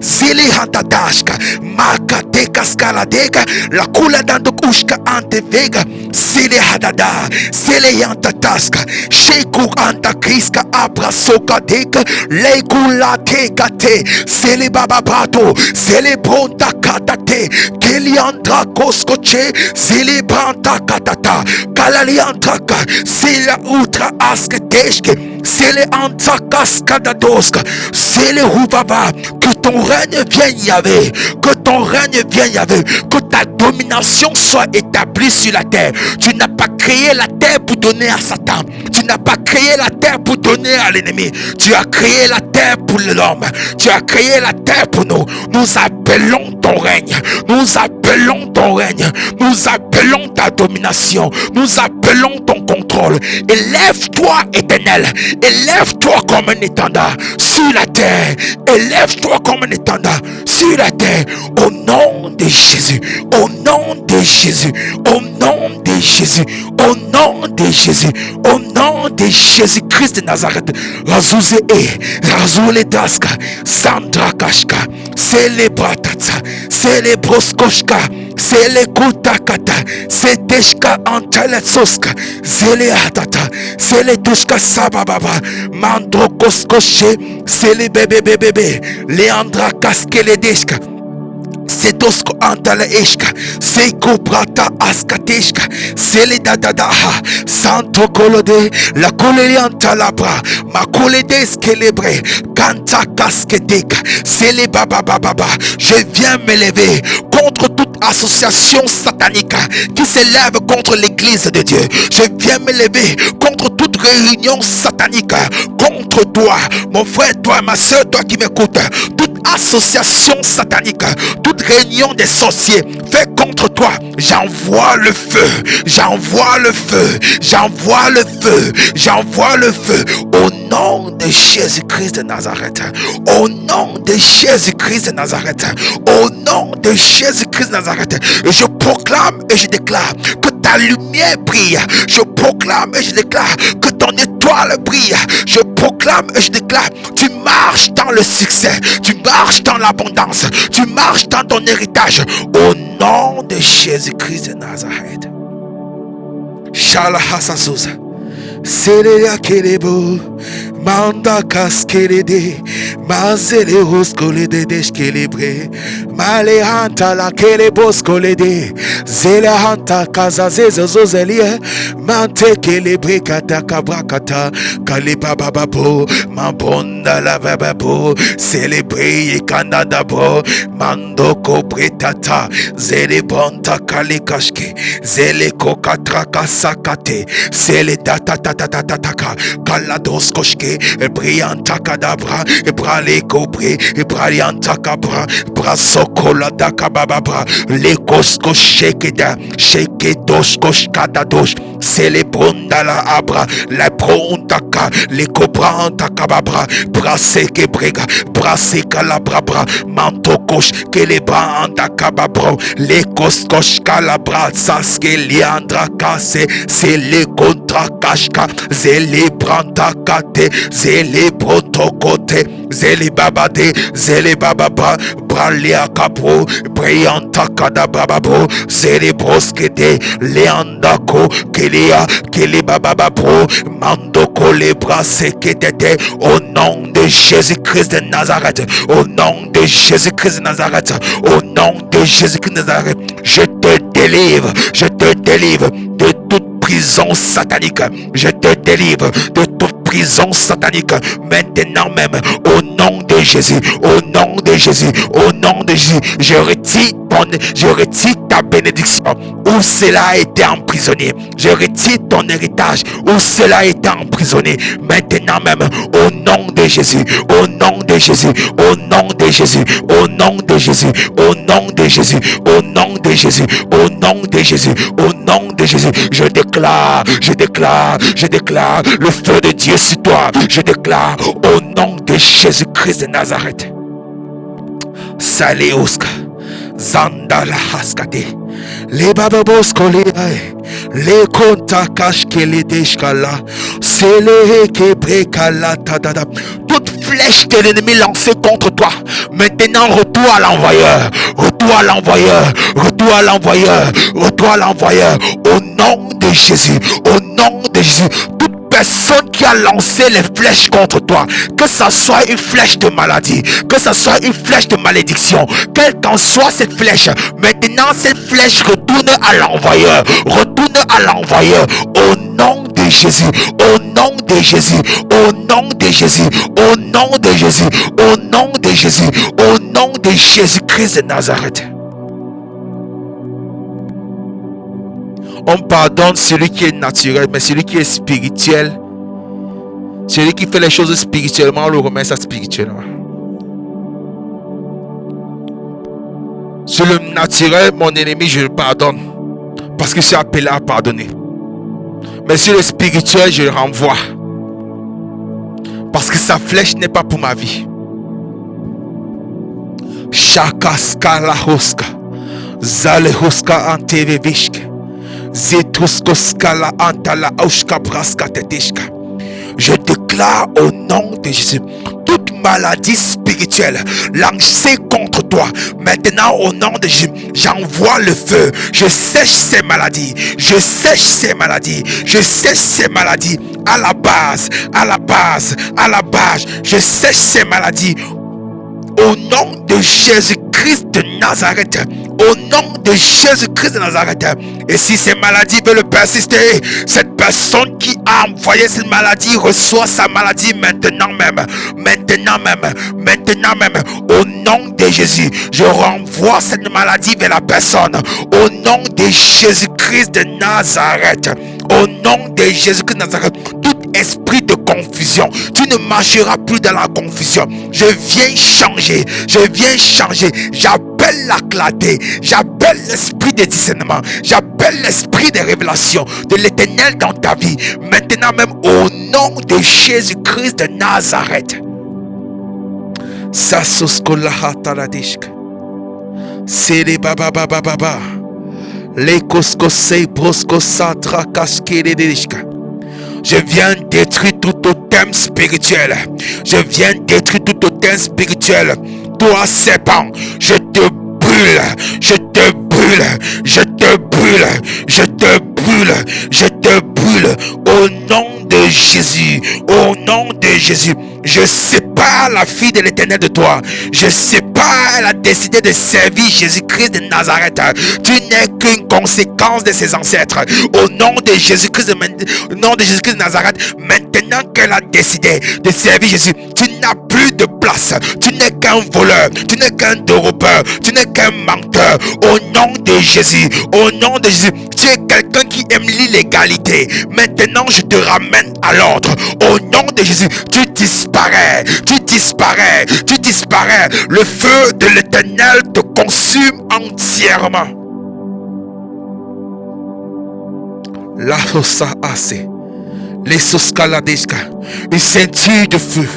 zile hanta dashka, makateka skaladeka, la kula dandokushka ante vega, zile hadada, zile yanta taska, sheku anta kriska abra soka deka, lekula teka te, zile bababato, zile bronta katate, kelianta koskoche, zile branta katata, kalaliantaka, zile utra asketeshke, zile antakaskadadoska, zile huvava, que ton règne vienne Yahvé, que ton règne vienne Yahvé, que ta domination soit établie sur la terre. Tu n'as pas créé la terre pour donner à Satan, tu n'as pas créé la terre pour donner à l'ennemi, tu as créé la terre pour l'homme, tu as créé la terre pour nous. Nous appelons ton règne, nous appelons ton règne, nous appelons ta domination, nous appelons ton contrôle. Élève-toi, Éternel, élève-toi comme un étendard sur la terre, élève-toi comme un étendard sur la terre, au nom de Jésus, au nom de Jésus, au nom de Jésus, au nom de Jésus, au nom de Jésus-Christ de Nazareth. Razouze Razoule Daska, Sandra Kashka, Célébratata, Célébroskoshka, Célekutakata, Cédeshka Antaletsoska, Céléatata, Célétushka Sabababa, Mandrokoskoche, Célébébébébé, Leandra Kaskeledeshka. Sedosko antala eshka, seiko brata askateshka, sele dadadaha, santo kolode, la kolelianta labra, ma koledes célébré, kanta kaskedeka, sele baba baba. Je viens m'élever contre toute association satanique qui s'élève contre l'église de Dieu. Je viens m'élever contre toute réunion satanique contre toi, mon frère, toi, ma soeur, toi qui m'écoutes. Toute association satanique, toute réunion des sorciers fait contre toi, j'envoie le feu, j'envoie le feu, j'envoie le feu, j'envoie le feu au nom de Jésus-Christ de Nazareth, au nom de Jésus-Christ de Nazareth, au nom de Jésus-Christ de Nazareth. Et je proclame et je déclare que ta lumière brille, je proclame et je déclare que ton étoile brille, je proclame et je déclare, tu marches dans le succès, tu marches dans l'abondance, tu marches dans ton héritage, au nom de Jésus-Christ de Nazareth. Shala Hasazusa, Sereya Kerebo, Manda Kaskerede, Mazele Hoskolede Deshkelebre, Malehanta la Kereboskolede, Zelehanta Kazazezozelie, Mante Kelebre Katakabrakata, Kalebababo, Mambonda la Bababo, Celebre Kanadabo, Mandoko Bretata, Zelebonta Kalekashke, Zeleko Katraka Sakate, Zeletata Tatataka, Kalados Koshke, Brianta Kadabra, Brale Kobre, Bralianta Cabra, Brasokola Dakababra, Lekosko Shekeda, Shekedosh Kadadosh, Celebronda la Abra, la Brontaka, le Cobranta Kababra, Braseke Brega, Braseka la Brabra, Mantokosh, Keleba Anda Kababro, Lekoskosh Kalabra, Saske Liandra Kase, Sele Contra Kashka, Zele Branta Kate, Zele Protokote, Zele Babade, Zele Bababa, Bralia Capro, Brianta Kadababo, Zele Broskete, Leandako, Kelia, Kelebababro, Mandoko le Brasekete, au nom de Jésus-Christ de Nazareth, au nom de Jésus-Christ de Nazareth, au nom de Jésus-Christ de Nazareth, je te délivre de toute prison satanique, je te délivre de toute prison satanique maintenant même, au nom de Jésus, au nom de Jésus, au nom de Jésus. Je retire ta bénédiction où cela a été emprisonné, je retire ton héritage où cela a été emprisonné maintenant même, au nom de Jésus, au nom de Jésus, au nom de Jésus, au nom de Jésus, au nom de Jésus, au nom de Jésus, au nom de Jésus, au nom de Jésus, je déclare le feu de Dieu sur toi. Je déclare au nom de Jésus-Christ de Nazareth. Saleoska, Zandala Haskate, les bababosko les kontakas kele deshkala, c'est le kebrekala tadada. Toute flèche de l'ennemi lancée contre toi, maintenant retour à l'envoyeur, retour à l'envoyeur, retour à l'envoyeur, retour à l'envoyeur, au nom de Jésus, au nom de Jésus. Personne qui a lancé les flèches contre toi, que ça soit une flèche de maladie, que ça soit une flèche de malédiction, quelle qu'en soit cette flèche, maintenant cette flèche retourne à l'envoyeur, au nom de Jésus, au nom de Jésus, au nom de Jésus, au nom de Jésus, au nom de Jésus, au nom de Jésus-Christ de Nazareth. On pardonne celui qui est naturel, mais celui qui est spirituel, celui qui fait les choses spirituellement, on le remet ça spirituellement. Sur le naturel, mon ennemi, je le pardonne, parce que je suis appelé à pardonner. Mais sur le spirituel, je le renvoie, parce que sa flèche n'est pas pour ma vie. Shaka skala hoska, zale hoska antevevishke. Je déclare au nom de Jésus toute maladie spirituelle lancée contre toi. Maintenant au nom de Jésus, j'envoie le feu. Je sèche ces maladies. Je sèche ces maladies. Je sèche ces maladies à la base. Je sèche ces maladies. Au nom de Jésus-Christ de Nazareth, au nom de Jésus-Christ de Nazareth. Et si ces maladies veulent persister, cette personne qui a envoyé cette maladie reçoit sa maladie maintenant même. Au nom de Jésus, je renvoie cette maladie vers la personne. Au nom de Jésus-Christ de Nazareth. Au nom de Jésus-Christ de Nazareth. Tout esprit de confusion, tu ne marcheras plus dans la confusion. Je viens changer. J'appelle la clarté, j'appelle l'esprit de discernement, j'appelle l'esprit de révélation de l'Éternel dans ta vie. Maintenant même au nom de Jésus-Christ de Nazareth. Sasoskolaha taladishk. Sele baba baba baba. Les koskosei broskosatra kaskeledishka. Je viens détruire tout totem spirituel. Toi, serpent, je te brûle. Au nom de Jésus. Je sépare la fille de l'Éternel de toi. Elle a décidé de servir Jésus-Christ de Nazareth. Tu n'es qu'une conséquence de ses ancêtres. Au nom de Jésus-Christ de Nazareth, maintenant qu'elle a décidé de servir Jésus, tu n'as plus de place. Tu n'es qu'un voleur, tu n'es qu'un dérobeur, tu n'es qu'un menteur. Au nom de Jésus, tu es quelqu'un qui aime l'illégalité. Maintenant, je te ramène à l'ordre. Au nom de Jésus, tu disparais. Le feu de l'Éternel te consume entièrement. La hosa assez. Les soskaladeshka. Une ceinture de feu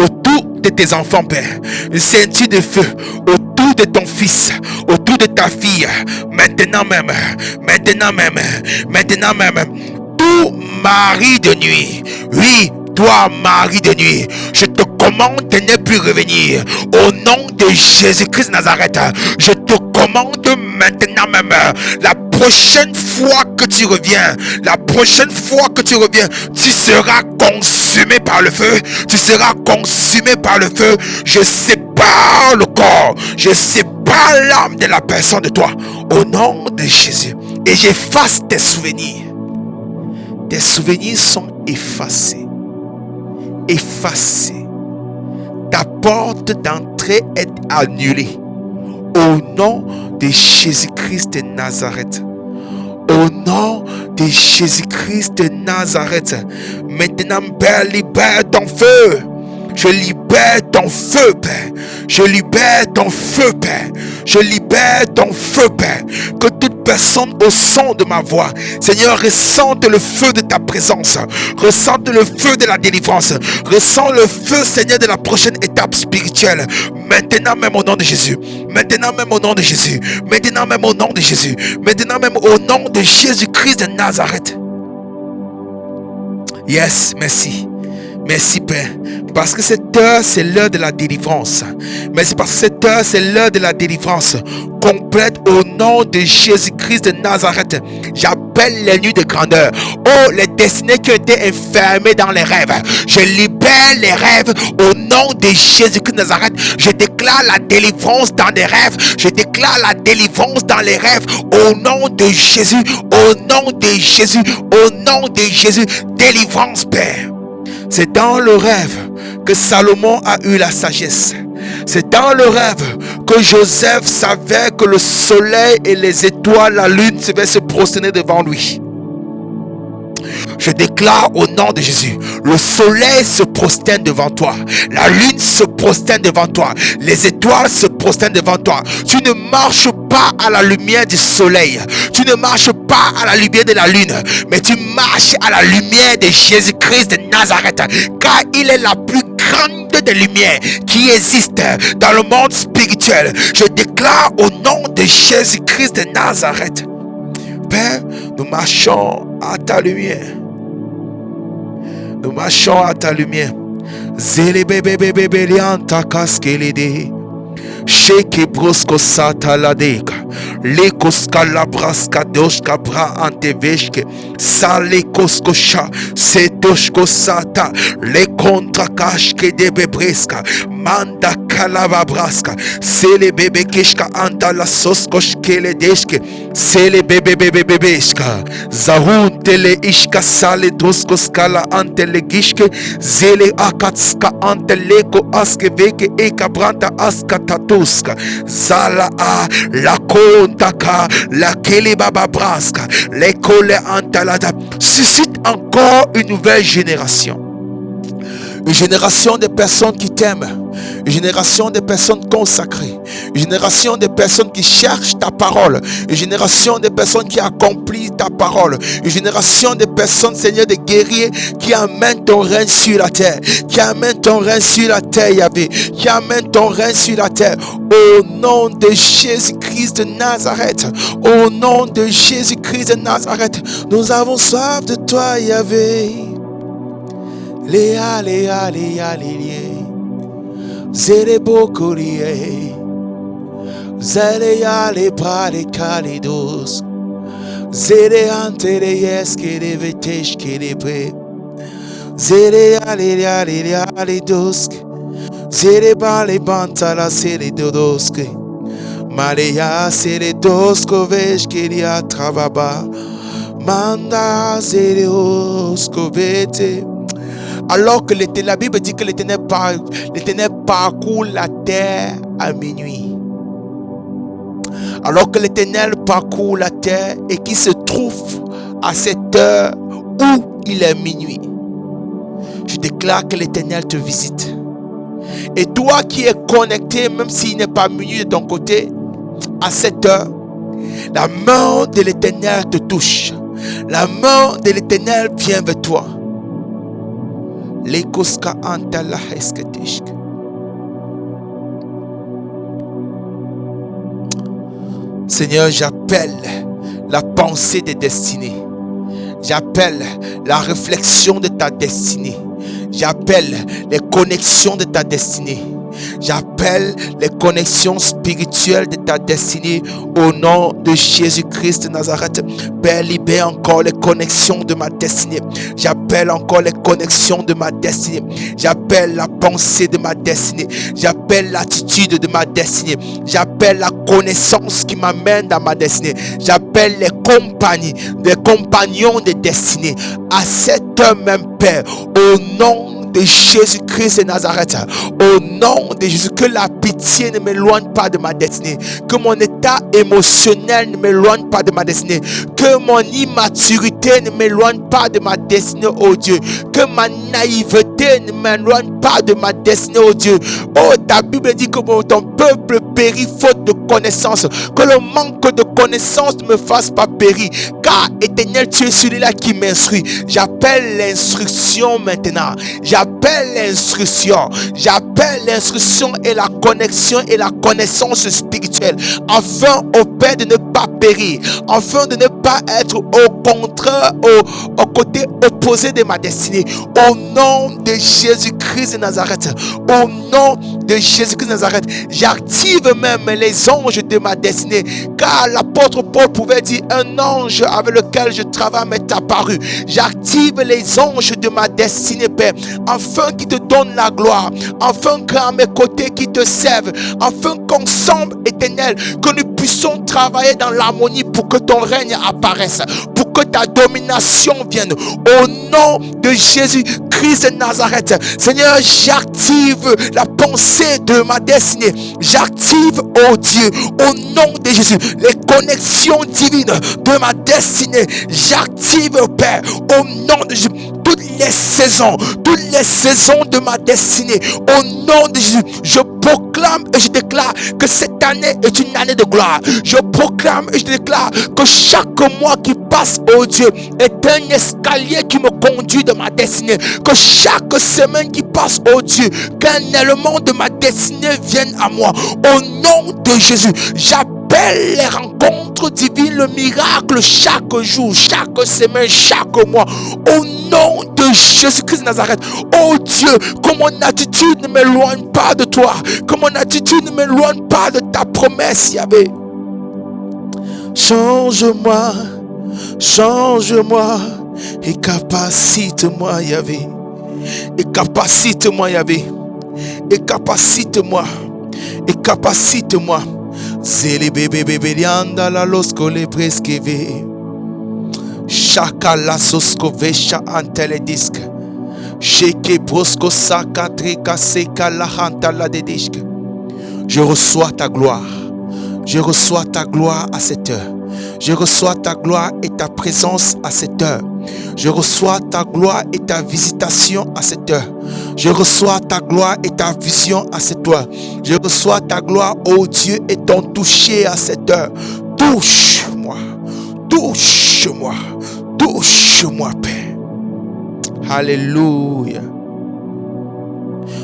autour de tes enfants, Père. Une ceinture de feu autour de ton fils, autour de ta fille. Maintenant même. Tout mari de nuit, oui, toi mari de nuit, je te commande de ne plus revenir. Au nom de Jésus-Christ de Nazareth, je te commande maintenant même. La prochaine fois que tu reviens, tu seras consumé par le feu. Je sépare le corps, je sépare l'âme de la personne de toi. Au nom de Jésus. Et j'efface tes souvenirs. Tes souvenirs sont effacés. Ta porte d'entrée est annulée. Au nom de Jésus-Christ de Nazareth. Maintenant, Père, libère ton feu. Je libère ton feu, Père. Je libère ton feu, Père. Je libère ton feu, Père. Que toute personne au son de ma voix, Seigneur, ressente le feu de ta présence. Ressente le feu de la délivrance. Ressens le feu, Seigneur, de la prochaine étape spirituelle. Maintenant même au nom de Jésus. Maintenant même au nom de Jésus. Maintenant même au nom de Jésus. Maintenant même au nom de Jésus-Christ de Nazareth. Yes, merci. Merci, Père. Parce que cette heure, c'est l'heure de la délivrance. Merci parce que cette heure, c'est l'heure de la délivrance complète au nom de Jésus-Christ de Nazareth. J'appelle les nuits de grandeur. Oh, les destinées qui ont été enfermées dans les rêves. Je libère les rêves au nom de Jésus-Christ de Nazareth. Je déclare la délivrance dans les rêves. Je déclare la délivrance dans les rêves au nom de Jésus. Au nom de Jésus. Au nom de Jésus. Délivrance, Père. C'est dans le rêve que Salomon a eu la sagesse. C'est dans le rêve que Joseph savait que le soleil et les étoiles, la lune devaient se prosterner devant lui. Je déclare au nom de Jésus, le soleil se prosterne devant toi, la lune se prosterne devant toi, les étoiles se prosternent devant toi. Tu ne marches pas à la lumière du soleil, tu ne marches pas à la lumière de la lune, mais tu marches à la lumière de Jésus-Christ de Nazareth, car il est la plus grande des lumières qui existe dans le monde spirituel. Je déclare au nom de Jésus-Christ de Nazareth, Père, nous marchons à ta lumière. Nous marchons à ta lumière. Zele bebe bebe belianta kaskelede. Sheke brosko sata ladeka. Lekos kalabraska doshka bra anteveshke. Sale koskosha. Setoshko sata. Le kontra kashke de bebreska. Manda kalavabraska. Sele bebe keshka anta la soskoshkele deshke. Sele bebe bebe bebeshka. Zahun tele ishka sale doskoskala ante le gishke. Zele akatska ante leko aske veke eka branta aska tatuska. Zala a la kontaka la kele baba braska. Le kole antalada. Suscite encore une nouvelle génération. Une génération de personnes qui t'aiment. Une génération de personnes consacrées. Une génération de personnes qui cherchent ta parole. Une génération de personnes qui accomplissent ta parole. Une génération de personnes, Seigneur, de guerriers qui amènent ton règne sur la terre. Qui amènent ton règne sur la terre, Yahvé. Qui amènent ton règne sur la terre. Au nom de Jésus-Christ de Nazareth. Au nom de Jésus-Christ de Nazareth. Nous avons soif de toi, Yahvé. Léa, léa, léa, léa. Zere bokorie, zere yale pare kalidos, zere antere yeske de veteshke de pre, zere yale dosk, zere bale bantala sere dodoske, maleya sere dosko veshke dia travaba, manda zere osko vete. Alors que la Bible dit que l'Éternel parcourt la terre à minuit. Alors que l'Éternel parcourt la terre et qu'il se trouve à cette heure où il est minuit. Je déclare que l'Éternel te visite. Et toi qui es connecté, même s'il n'est pas minuit de ton côté, à cette heure, la main de l'Éternel te touche. La main de l'Éternel vient vers toi. Seigneur, j'appelle la pensée des destinées. J'appelle la réflexion de ta destinée. J'appelle les connexions de ta destinée. J'appelle les connexions spirituelles de ta destinée au nom de Jésus-Christ de Nazareth. Père, libère encore les connexions de ma destinée. J'appelle encore les connexions de ma destinée. J'appelle la pensée de ma destinée. J'appelle l'attitude de ma destinée. J'appelle la connaissance qui m'amène dans ma destinée. J'appelle les compagnies, les compagnons de destinée. À cette heure même, Père, au nom de Jésus-Christ de Nazareth, au nom de Jésus, que la pitié ne m'éloigne pas de ma destinée, que mon état émotionnel ne m'éloigne pas de ma destinée, que mon immaturité ne m'éloigne pas de ma destinée, oh Dieu, que ma naïveté péché ne m'éloigne pas de ma destinée, oh Dieu. Oh, ta Bible dit que ton peuple périt faute de connaissance. Que le manque de connaissance ne me fasse pas périr. Car, Éternel, tu es celui-là qui m'instruit. J'appelle l'instruction maintenant. J'appelle l'instruction. J'appelle l'instruction et la connexion et la connaissance spirituelle. Afin, au Père, de ne pas périr. Afin de ne pas être au contraire, au côté opposé de ma destinée. Au nom de Jésus-Christ de Nazareth. Au nom de Jésus-Christ de Nazareth. J'active même les anges de ma destinée. Car l'apôtre Paul pouvait dire, un ange avec lequel je travaille m'est apparu. J'active les anges de ma destinée, Père, afin qu'ils te donnent la gloire, afin qu'à mes côtés qu'ils te servent, afin qu'ensemble, Éternel, que nous puissions travailler dans l'harmonie pour que ton règne apparaisse, pour que ta domination vienne. Au nom de Jésus-Christ de Nazareth, Seigneur, j'active la pensée de ma destinée. J'active, oh Dieu, au nom de Jésus, les connexions divines de ma destinée. J'active, Père, au nom de Jésus, toutes les saisons de ma destinée. Au nom de Jésus, je proclame et je déclare que cette année est une année de gloire. Je proclame et je déclare que chaque mois qui passe, oh Dieu, est un escalier qui me conduit de ma destinée. Que chaque semaine qui passe, oh Dieu, qu'un élément de ma destinée vienne à moi. Au nom de Jésus, j'appelle les rencontres divines, le miracle chaque jour, chaque semaine, chaque mois. Au nom de Jésus-Christ de Nazareth. Oh Dieu, que mon attitude ne m'éloigne pas de toi. Que mon attitude ne m'éloigne pas de ta promesse, Yahvé. Change-moi, change-moi et capacite-moi, Yahvé. Et capacite-moi, Yahvé. Et capacite-moi. Et capacite-moi. Zéli bébé bébé lianda la losko le preskeve. Chaka la sosko vesha antele disque. Sheke brosco saka trika seka la hanta la dédisque. Je reçois ta gloire. Je reçois ta gloire à cette heure. Je reçois ta gloire et ta présence à cette heure. Je reçois ta gloire et ta visitation à cette heure. Je reçois ta gloire et ta vision à cette heure. Je reçois ta gloire, ô Dieu, et ton toucher à cette heure. Touche-moi. Touche-moi. Touche-moi, Père. Alléluia.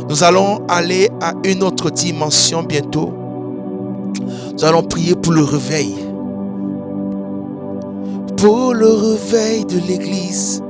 Nous allons aller à une autre dimension bientôt. Nous allons prier pour le réveil. Pour le réveil de l'église.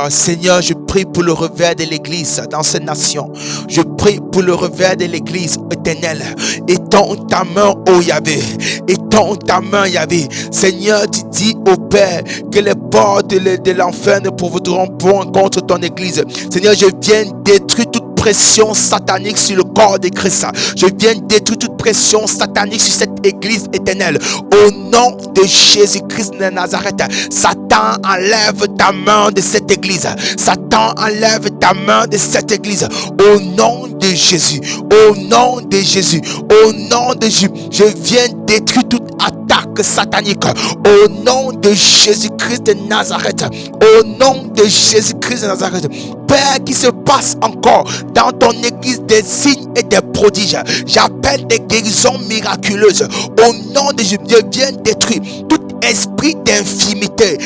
Seigneur, je prie pour le réveil de l'église dans cette nation. Je prie pour le réveil de l'église éternelle. Étends ta main, ô Yahvé. Étends ta main, Yahvé. Seigneur, tu dis au Père que les portes de l'enfer ne pourront point contre ton église. Seigneur, je viens détruire toute pression satanique sur le corps de Christ. Je viens détruire toute pression satanique sur cette église éternelle. Au nom de Jésus-Christ de Nazareth, Satan, enlève ta main de cette église. Satan, enlève ta main de cette église. Au nom de Jésus. Au nom de Jésus. Au nom de Jésus. Je viens détruire toute attaque satanique. Au nom de Jésus-Christ de Nazareth. Au nom de Jésus-Christ de Nazareth. Père, qui se passe encore dans ton église des signes et des prodiges. J'appelle des guérisons miraculeuses. Au nom de Jésus, je viens détruire tout esprit d'infimité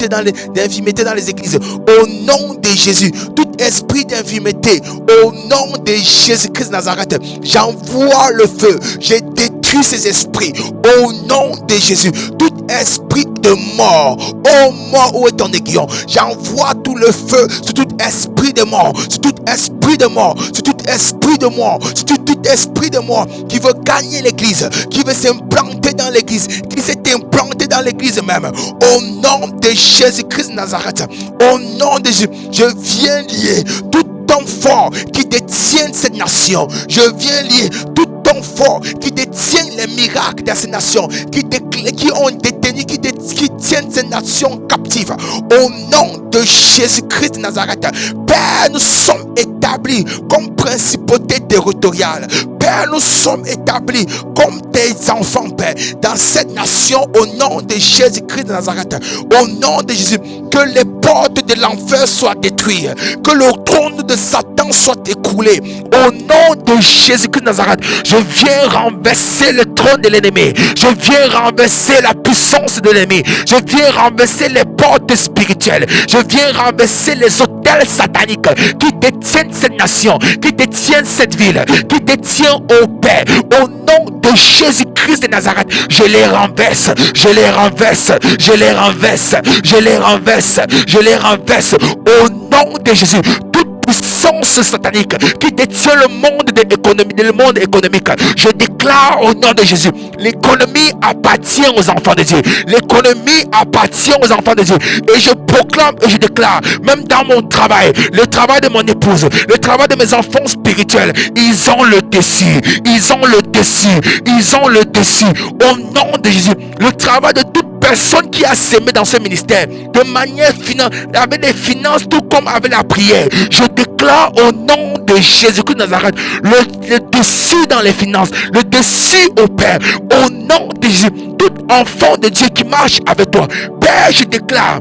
dans les églises. Au nom de Jésus, tout esprit d'infimité, au nom de Jésus-Christ de Nazareth, j'envoie le feu. Je détruis ces esprits. Au nom de Jésus, tout esprit de mort, ô mort, où est ton aiguillon? J'envoie tout le feu sur tout esprit de mort, sur tout esprit de mort, sur tout esprit de mort, sur tout esprit de mort qui veut gagner l'église, qui veut s'implanter dans l'église, qui s'est implanté dans l'église même. Au nom de Jésus-Christ de Nazareth, au nom de Jésus, je viens lier tout homme fort qui détient cette nation. Je viens lier tout homme fort qui détient les miracles de cette nation, qui ont détenu, qui tiennent cette nation captive. Au nom de Jésus-Christ de Nazareth, Père, nous sommes établis établis comme principauté territoriale. Père, nous sommes établis comme tes enfants, Père, dans cette nation, au nom de Jésus-Christ de Nazareth. Au nom de Jésus, que les portes de l'enfer soient détruites, que le trône de Satan soit écroulé. Au nom de Jésus-Christ de Nazareth, je viens renverser le trône de l'ennemi. Je viens renverser la puissance de l'ennemi. Je viens renverser les portes spirituelles. Je viens renverser les hôtels sataniques qui détiennent cette nation, qui détiennent cette ville, qui détiennent au Père. Au nom de Jésus-Christ de Nazareth, je les renverse, je les renverse, je les renverse, je les renverse, je les renverse. Au nom de Jésus, toute puissance satanique qui détient le monde de l'économie, le monde économique, je déclare au nom de Jésus, l'économie appartient aux enfants de Dieu. L'économie appartient aux enfants de Dieu. Et je proclame et je déclare, même dans mon travail, le travail de mon épouse, le travail de mes enfants spirituels, ils ont le dessus, ils ont le dessus, ils ont le dessus. Au nom de Jésus, le travail de toute personne qui a sémé dans ce ministère de manière avec des finances tout comme avec la prière, je déclare au nom de Jésus-Christ de Nazareth le dessus dans les finances, le dessus au Père. Au nom de Jésus, tout enfant de Dieu qui marche avec toi, Père, je déclare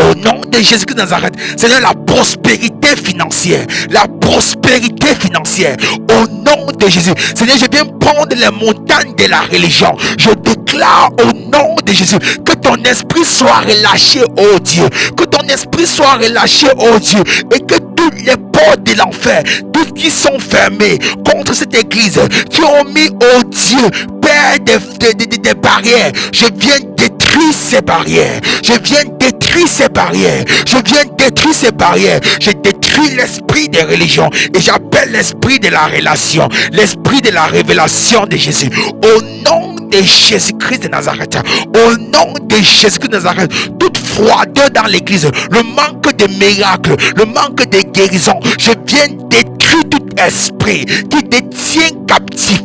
au nom de Jésus-Christ de Nazareth, Seigneur, la prospérité financière, la prospérité financière, au nom de Jésus. Seigneur, je viens prendre les montagnes de la religion. Je déclare au nom de Jésus que ton esprit soit relâché, oh Dieu, que ton esprit soit relâché, oh Dieu, et que toutes les portes de l'enfer, toutes qui sont fermées contre cette église, qui ont mis, oh Dieu, Père, des barrières, je viens détruire ces barrières, je viens détruire ces barrières, je viens détruire ces barrières, je détruis l'esprit des religions et j'appelle l'esprit de la relation, l'esprit de la révélation de Jésus. Au nom de Jésus-Christ de Nazareth, au nom de Jésus-Christ de Nazareth, toute froideur dans l'église, le manque de miracles, le manque de guérison, je viens détruire tout esprit qui détient captif,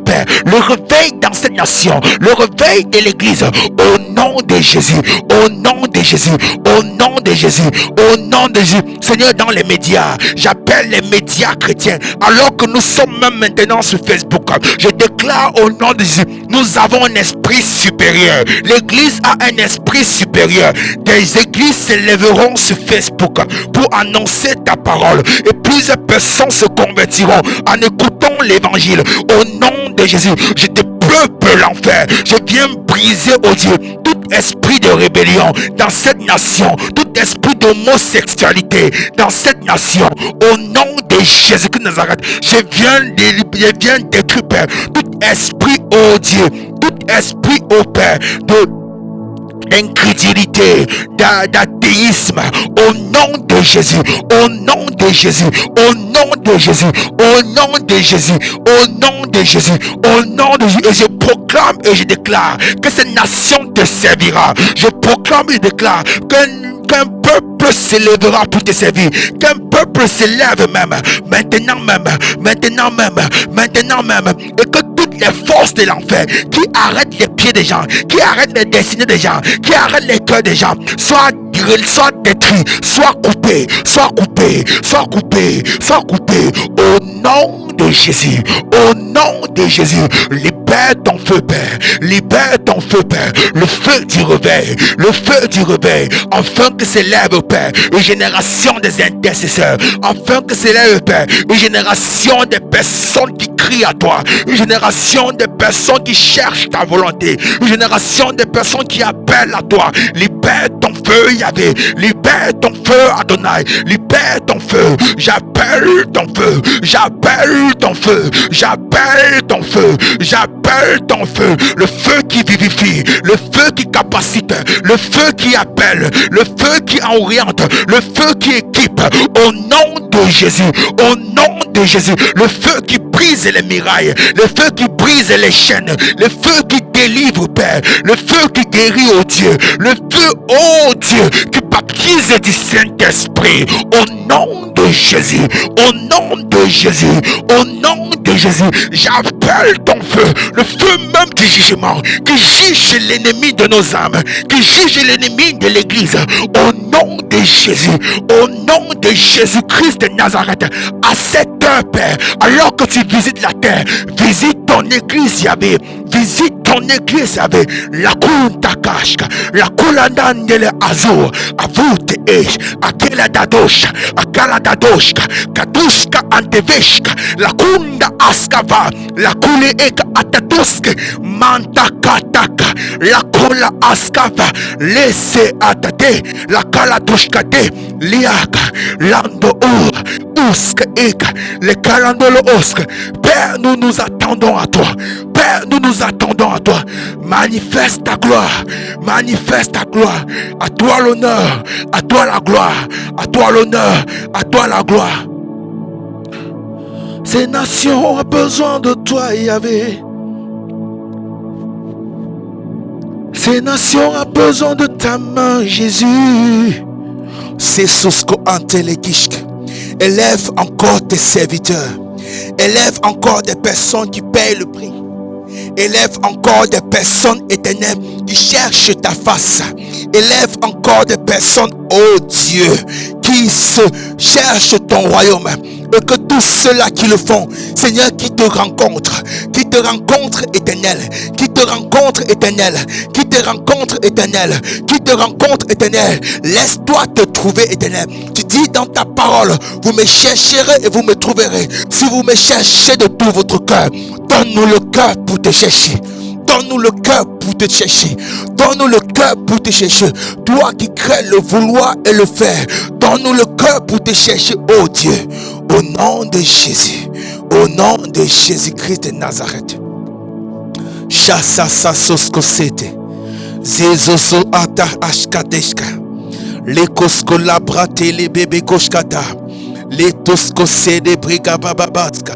Père, le réveil dans cette nation, le réveil de l'église, au nom de Jésus, au nom de Jésus, au nom de Jésus, au nom de Jésus. Seigneur, dans les médias, j'appelle les médias chrétiens, alors que nous sommes même maintenant sur Facebook, je déclare au nom de Jésus, nous avons un esprit supérieur. L'église a un esprit supérieur. Des églises se lèveront sur Facebook pour annoncer ta parole et plusieurs personnes se convertiront en écoutant l'évangile. Au nom de Jésus, je te peuple l'enfer. Je viens briser, oh Dieu, tout esprit de rébellion dans cette nation, tout esprit d'homosexualité dans cette nation. Au nom de Jésus-Christ de Nazareth, je viens détruire, Père, tout esprit, oh Dieu, tout esprit, oh Père, d'incrédulité, d'athéisme, au nom de Jésus, au nom de Jésus, au nom de Jésus, au nom de Jésus, au nom de Jésus, au nom de Jésus. Et je proclame et je déclare que cette nation te servira. Je proclame et je déclare qu'un peuple s'élèvera pour te servir, qu'un peuple s'élève même, maintenant même, et que toutes les forces de l'enfer qui arrêtent les pieds des gens, qui arrêtent les destinées des gens, qui arrêtent les cœurs des gens, soient détruits, soient coupés, au nom de Jésus, au nom de Jésus. Libère ton feu, Père, libère ton feu, Père, le feu du réveil, afin que s'élève, Père, une génération des intercesseurs, afin que s'élève, Père, une génération de personnes qui crient à toi, une génération de personnes qui cherchent ta volonté, une génération de personnes qui appellent à toi. Libère ton feu, Yahvé, libère ton feu, Adonai, libère ton feu. J'appelle ton feu, j'appelle ton feu, j'appelle ton feu, j'appelle ton feu, le feu qui vivifie, le feu qui capacite, le feu qui appelle, le feu qui oriente, le feu qui équipe, au nom de Jésus, au nom de Jésus, le feu qui brise les murailles, le feu qui brise les chaînes, le feu qui délivre, Père, le feu qui guérit, oh Dieu, le feu, oh Dieu, qui baptise du Saint-Esprit, au nom de Jésus, au nom de Jésus, au nom de Jésus, j'appelle ton feu, le feu même du jugement, qui juge l'ennemi de nos âmes, qui juge l'ennemi de l'église, au nom de Jésus, au nom de Jésus-Christ de Nazareth. À cette heure, Père, alors que tu visites la terre, visite ton église, Yahvé, visite ton église, Yahvé, la kunta kashka, la kulandandele azur, avute esh, akela dadosh, akala dadoshka, kadushka anteveshka, la kunda askava, la kule eka atatuske, manta kataka, la kola askava, lese atate, la kala dushkate, liaka, lando usk eka, le kalandolo osk. Père, nous nous attendons à toi. Père, nous nous attendons à toi. Manifeste ta gloire. Manifeste ta gloire. À toi l'honneur. À toi la gloire. À toi l'honneur. À toi la gloire. Ces nations ont besoin de toi, Yahvé. Ces nations ont besoin de ta main, Jésus. C'est Sosko Antelekishk. Élève encore tes serviteurs. Élève encore des personnes qui payent le prix. Élève encore des personnes éternelles qui cherchent ta face. Élève encore des personnes, oh Dieu, qui se cherchent ton royaume. Et que tous ceux-là qui le font, Seigneur, qui te rencontrent éternel, qui te rencontrent éternel, qui te rencontrent éternel, qui te rencontrent éternel. Laisse-toi te trouver éternel. Tu dis dans ta parole, vous me chercherez et vous me trouverez. Si vous me cherchez de tout votre cœur, donne-nous le cœur pour te chercher. Donne-nous le cœur pour te chercher. Donne-nous le cœur pour te chercher. Toi qui crées le vouloir et le faire. Donne-nous le cœur pour te chercher, oh Dieu. Au nom de Jésus. Au nom de Jésus-Christ de Nazareth. Chassa sasosko sete. Zezoso ata ashkadeshka. Le kosko labrate le bebe koshkata. Le tosko sede briga bababatska.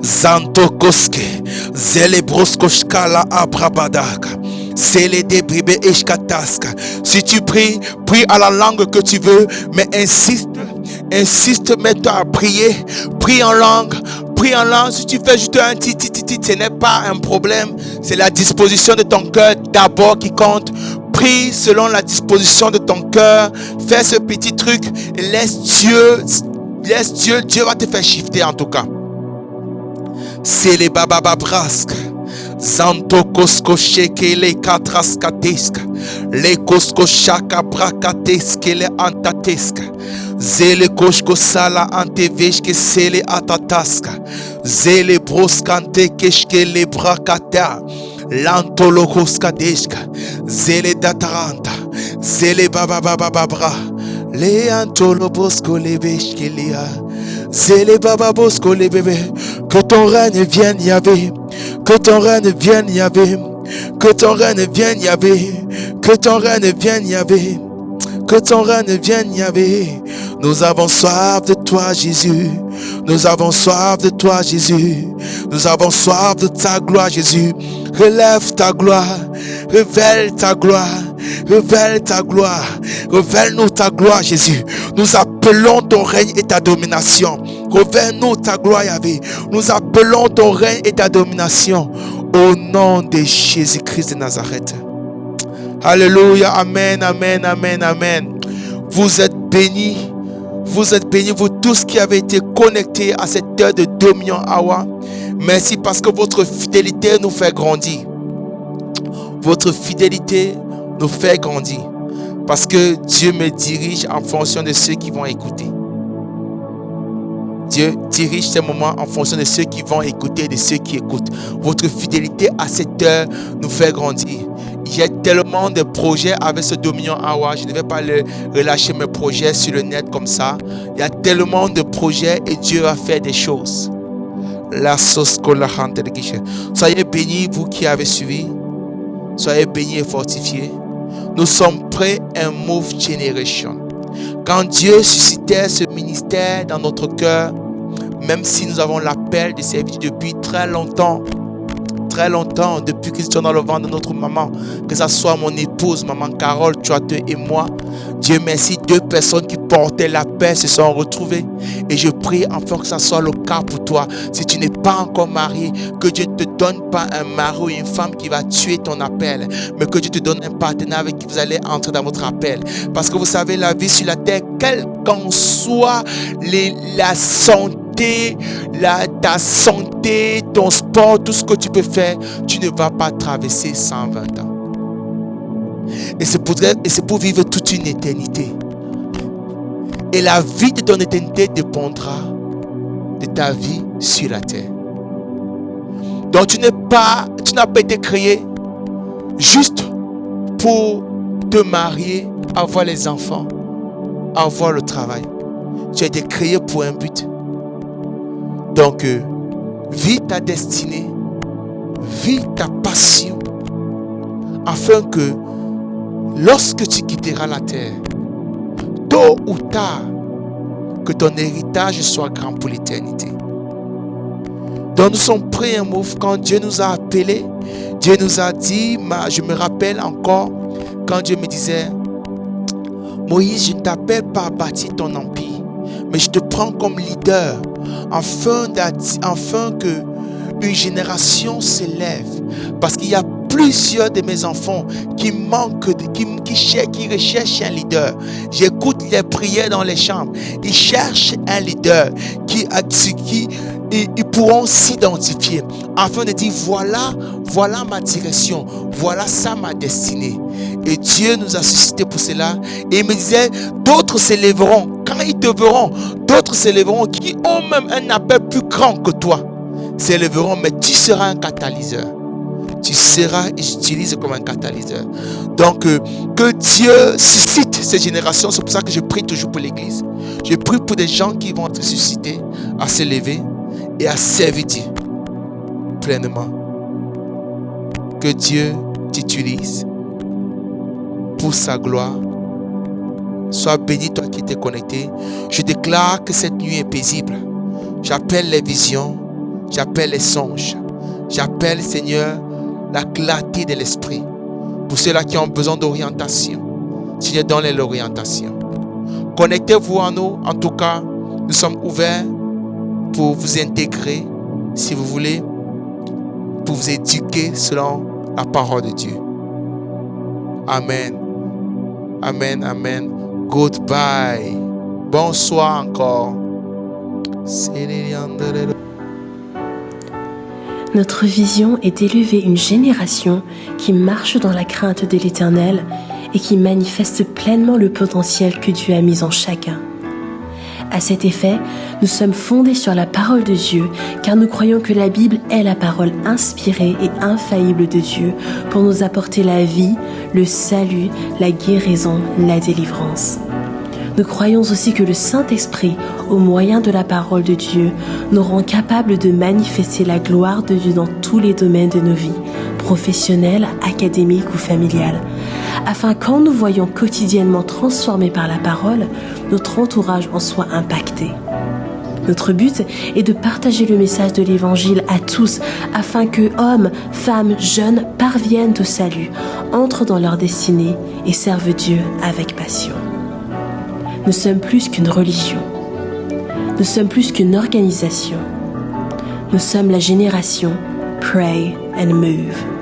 Zanto koske. Zele broskoshka la abrabadaka. Zele debribe eshkataska. Si tu pries, prie à la langue que tu veux, mais insiste, mets-toi à prier. Prie en langue. Prie en langue. Si tu fais juste un titi, ce n'est pas un problème. C'est la disposition de ton cœur d'abord qui compte. Prie selon la disposition de ton cœur. Fais ce petit truc et laisse Dieu. Dieu va te faire shifter en tout cas. C'est les babababrask. Zanto kosko sheke le katraskatesk. Le kosko shaka brakatesk le antatesk. Zele koshko sala anteveshke sele atataska. Zele broskante keshke le brakata. Lantolokoskadeshka. Zele dataranta. Zele bababababra. Le antolobosko le beshkelia. Zele bababosko le bébé. Que ton règne vienne, Yahvé. Que ton règne vienne, Yahvé. Que ton règne vienne, Yahvé. Que ton règne vienne, Yahvé. Que ton règne vienne, Yahvé. Nous avons soif de toi, Jésus. Nous avons soif de toi, Jésus. Nous avons soif de ta gloire, Jésus. Relève ta gloire. Révèle ta gloire. Révèle ta gloire. Révèle-nous ta gloire, Jésus. Nous appelons ton règne et ta domination. Révèle-nous ta gloire, Yahvé. Nous appelons ton règne et ta domination. Au nom de Jésus-Christ de Nazareth. Alléluia. Amen, amen, amen, amen. Vous êtes bénis. Vous êtes bénis, vous tous qui avez été connectés à cette heure de dominion Awa. Merci parce que votre fidélité nous fait grandir. Votre fidélité nous fait grandir. Parce que Dieu me dirige en fonction de ceux qui vont écouter. Dieu dirige ces moments en fonction de ceux qui vont écouter et de ceux qui écoutent. Votre fidélité à cette heure nous fait grandir. J'ai tellement de projets avec ce Dominion Awa. Je ne vais pas relâcher mes projets sur le net comme ça. Il y a tellement de projets et Dieu va faire des choses. Soyez bénis, vous qui avez suivi. Soyez bénis et fortifiés. Nous sommes prêts à un move generation. Quand Dieu suscitait ce ministère dans notre cœur, même si nous avons l'appel de servir depuis très longtemps, depuis que nous sommes dans le ventre de notre maman, que ce soit mon épouse, maman Carole, Tchoate et moi, Dieu merci, 2 personnes qui portaient la paix se sont retrouvés. Et je prie enfin que ça soit le cas pour toi. Si tu n'es pas encore marié, que Dieu ne te donne pas un mari ou une femme qui va tuer ton appel, mais que Dieu te donne un partenaire avec qui vous allez entrer dans votre appel. Parce que vous savez, la vie sur la terre, quelle qu'en soit la santé, ta santé, ton sport, tout ce que tu peux faire, tu ne vas pas traverser 120 ans. Et c'est pour vivre toute une éternité. Et la vie de ton éternité dépendra de ta vie sur la terre. Donc tu n'as pas été créé juste pour te marier, avoir les enfants, avoir le travail. Tu as été créé pour un but. Donc, vis ta destinée, vis ta passion, afin que lorsque tu quitteras la terre, tôt ou tard, que ton héritage soit grand pour l'éternité. Donc nous sommes prêts un mot quand Dieu nous a appelés. Dieu nous a dit, je me rappelle encore quand Dieu me disait, Moïse, je ne t'appelle pas à bâtir ton empire, mais je te prends comme leader afin que une génération s'élève. Parce qu'il y a plusieurs de mes enfants qui manquent, qui recherchent un leader. J'écoute les prières dans les chambres. Ils cherchent un leader ils pourront s'identifier afin de dire voilà ma direction, voilà ça ma destinée. Et Dieu nous a suscité pour cela. Et il me disait, d'autres s'élèveront quand ils te verront, d'autres s'élèveront qui ont même un appel plus grand que toi, s'élèveront, mais tu seras un catalyseur. Tu seras utilisé comme un catalyseur. Donc, que Dieu suscite cette génération. C'est pour ça que je prie toujours pour l'église. Je prie pour des gens qui vont être suscités à se lever et à servir Dieu pleinement. Que Dieu t'utilise pour sa gloire. Sois béni, toi qui t'es connecté. Je déclare que cette nuit est paisible. J'appelle les visions, j'appelle les songes. J'appelle, Seigneur, la clarté de l'esprit. Pour ceux-là qui ont besoin d'orientation, Seigneur, donne-les l'orientation. Connectez-vous à nous. En tout cas, nous sommes ouverts pour vous intégrer, si vous voulez, pour vous éduquer selon la parole de Dieu. Amen. Amen, amen. Goodbye. Bonsoir encore.
Notre vision est d'élever une génération qui marche dans la crainte de l'Éternel et qui manifeste pleinement le potentiel que Dieu a mis en chacun. À cet effet, nous sommes fondés sur la parole de Dieu, car nous croyons que la Bible est la parole inspirée et infaillible de Dieu pour nous apporter la vie, le salut, la guérison, la délivrance. Nous croyons aussi que le Saint-Esprit, au moyen de la parole de Dieu, nous rend capables de manifester la gloire de Dieu dans tous les domaines de nos vies, professionnelles, académiques ou familiales, afin quand nous voyons quotidiennement transformés par la parole, notre entourage en soit impacté. Notre but est de partager le message de l'Évangile à tous, afin que hommes, femmes, jeunes parviennent au salut, entrent dans leur destinée et servent Dieu avec passion. Nous sommes plus qu'une religion. Nous sommes plus qu'une organisation. Nous sommes la génération Pray and Move.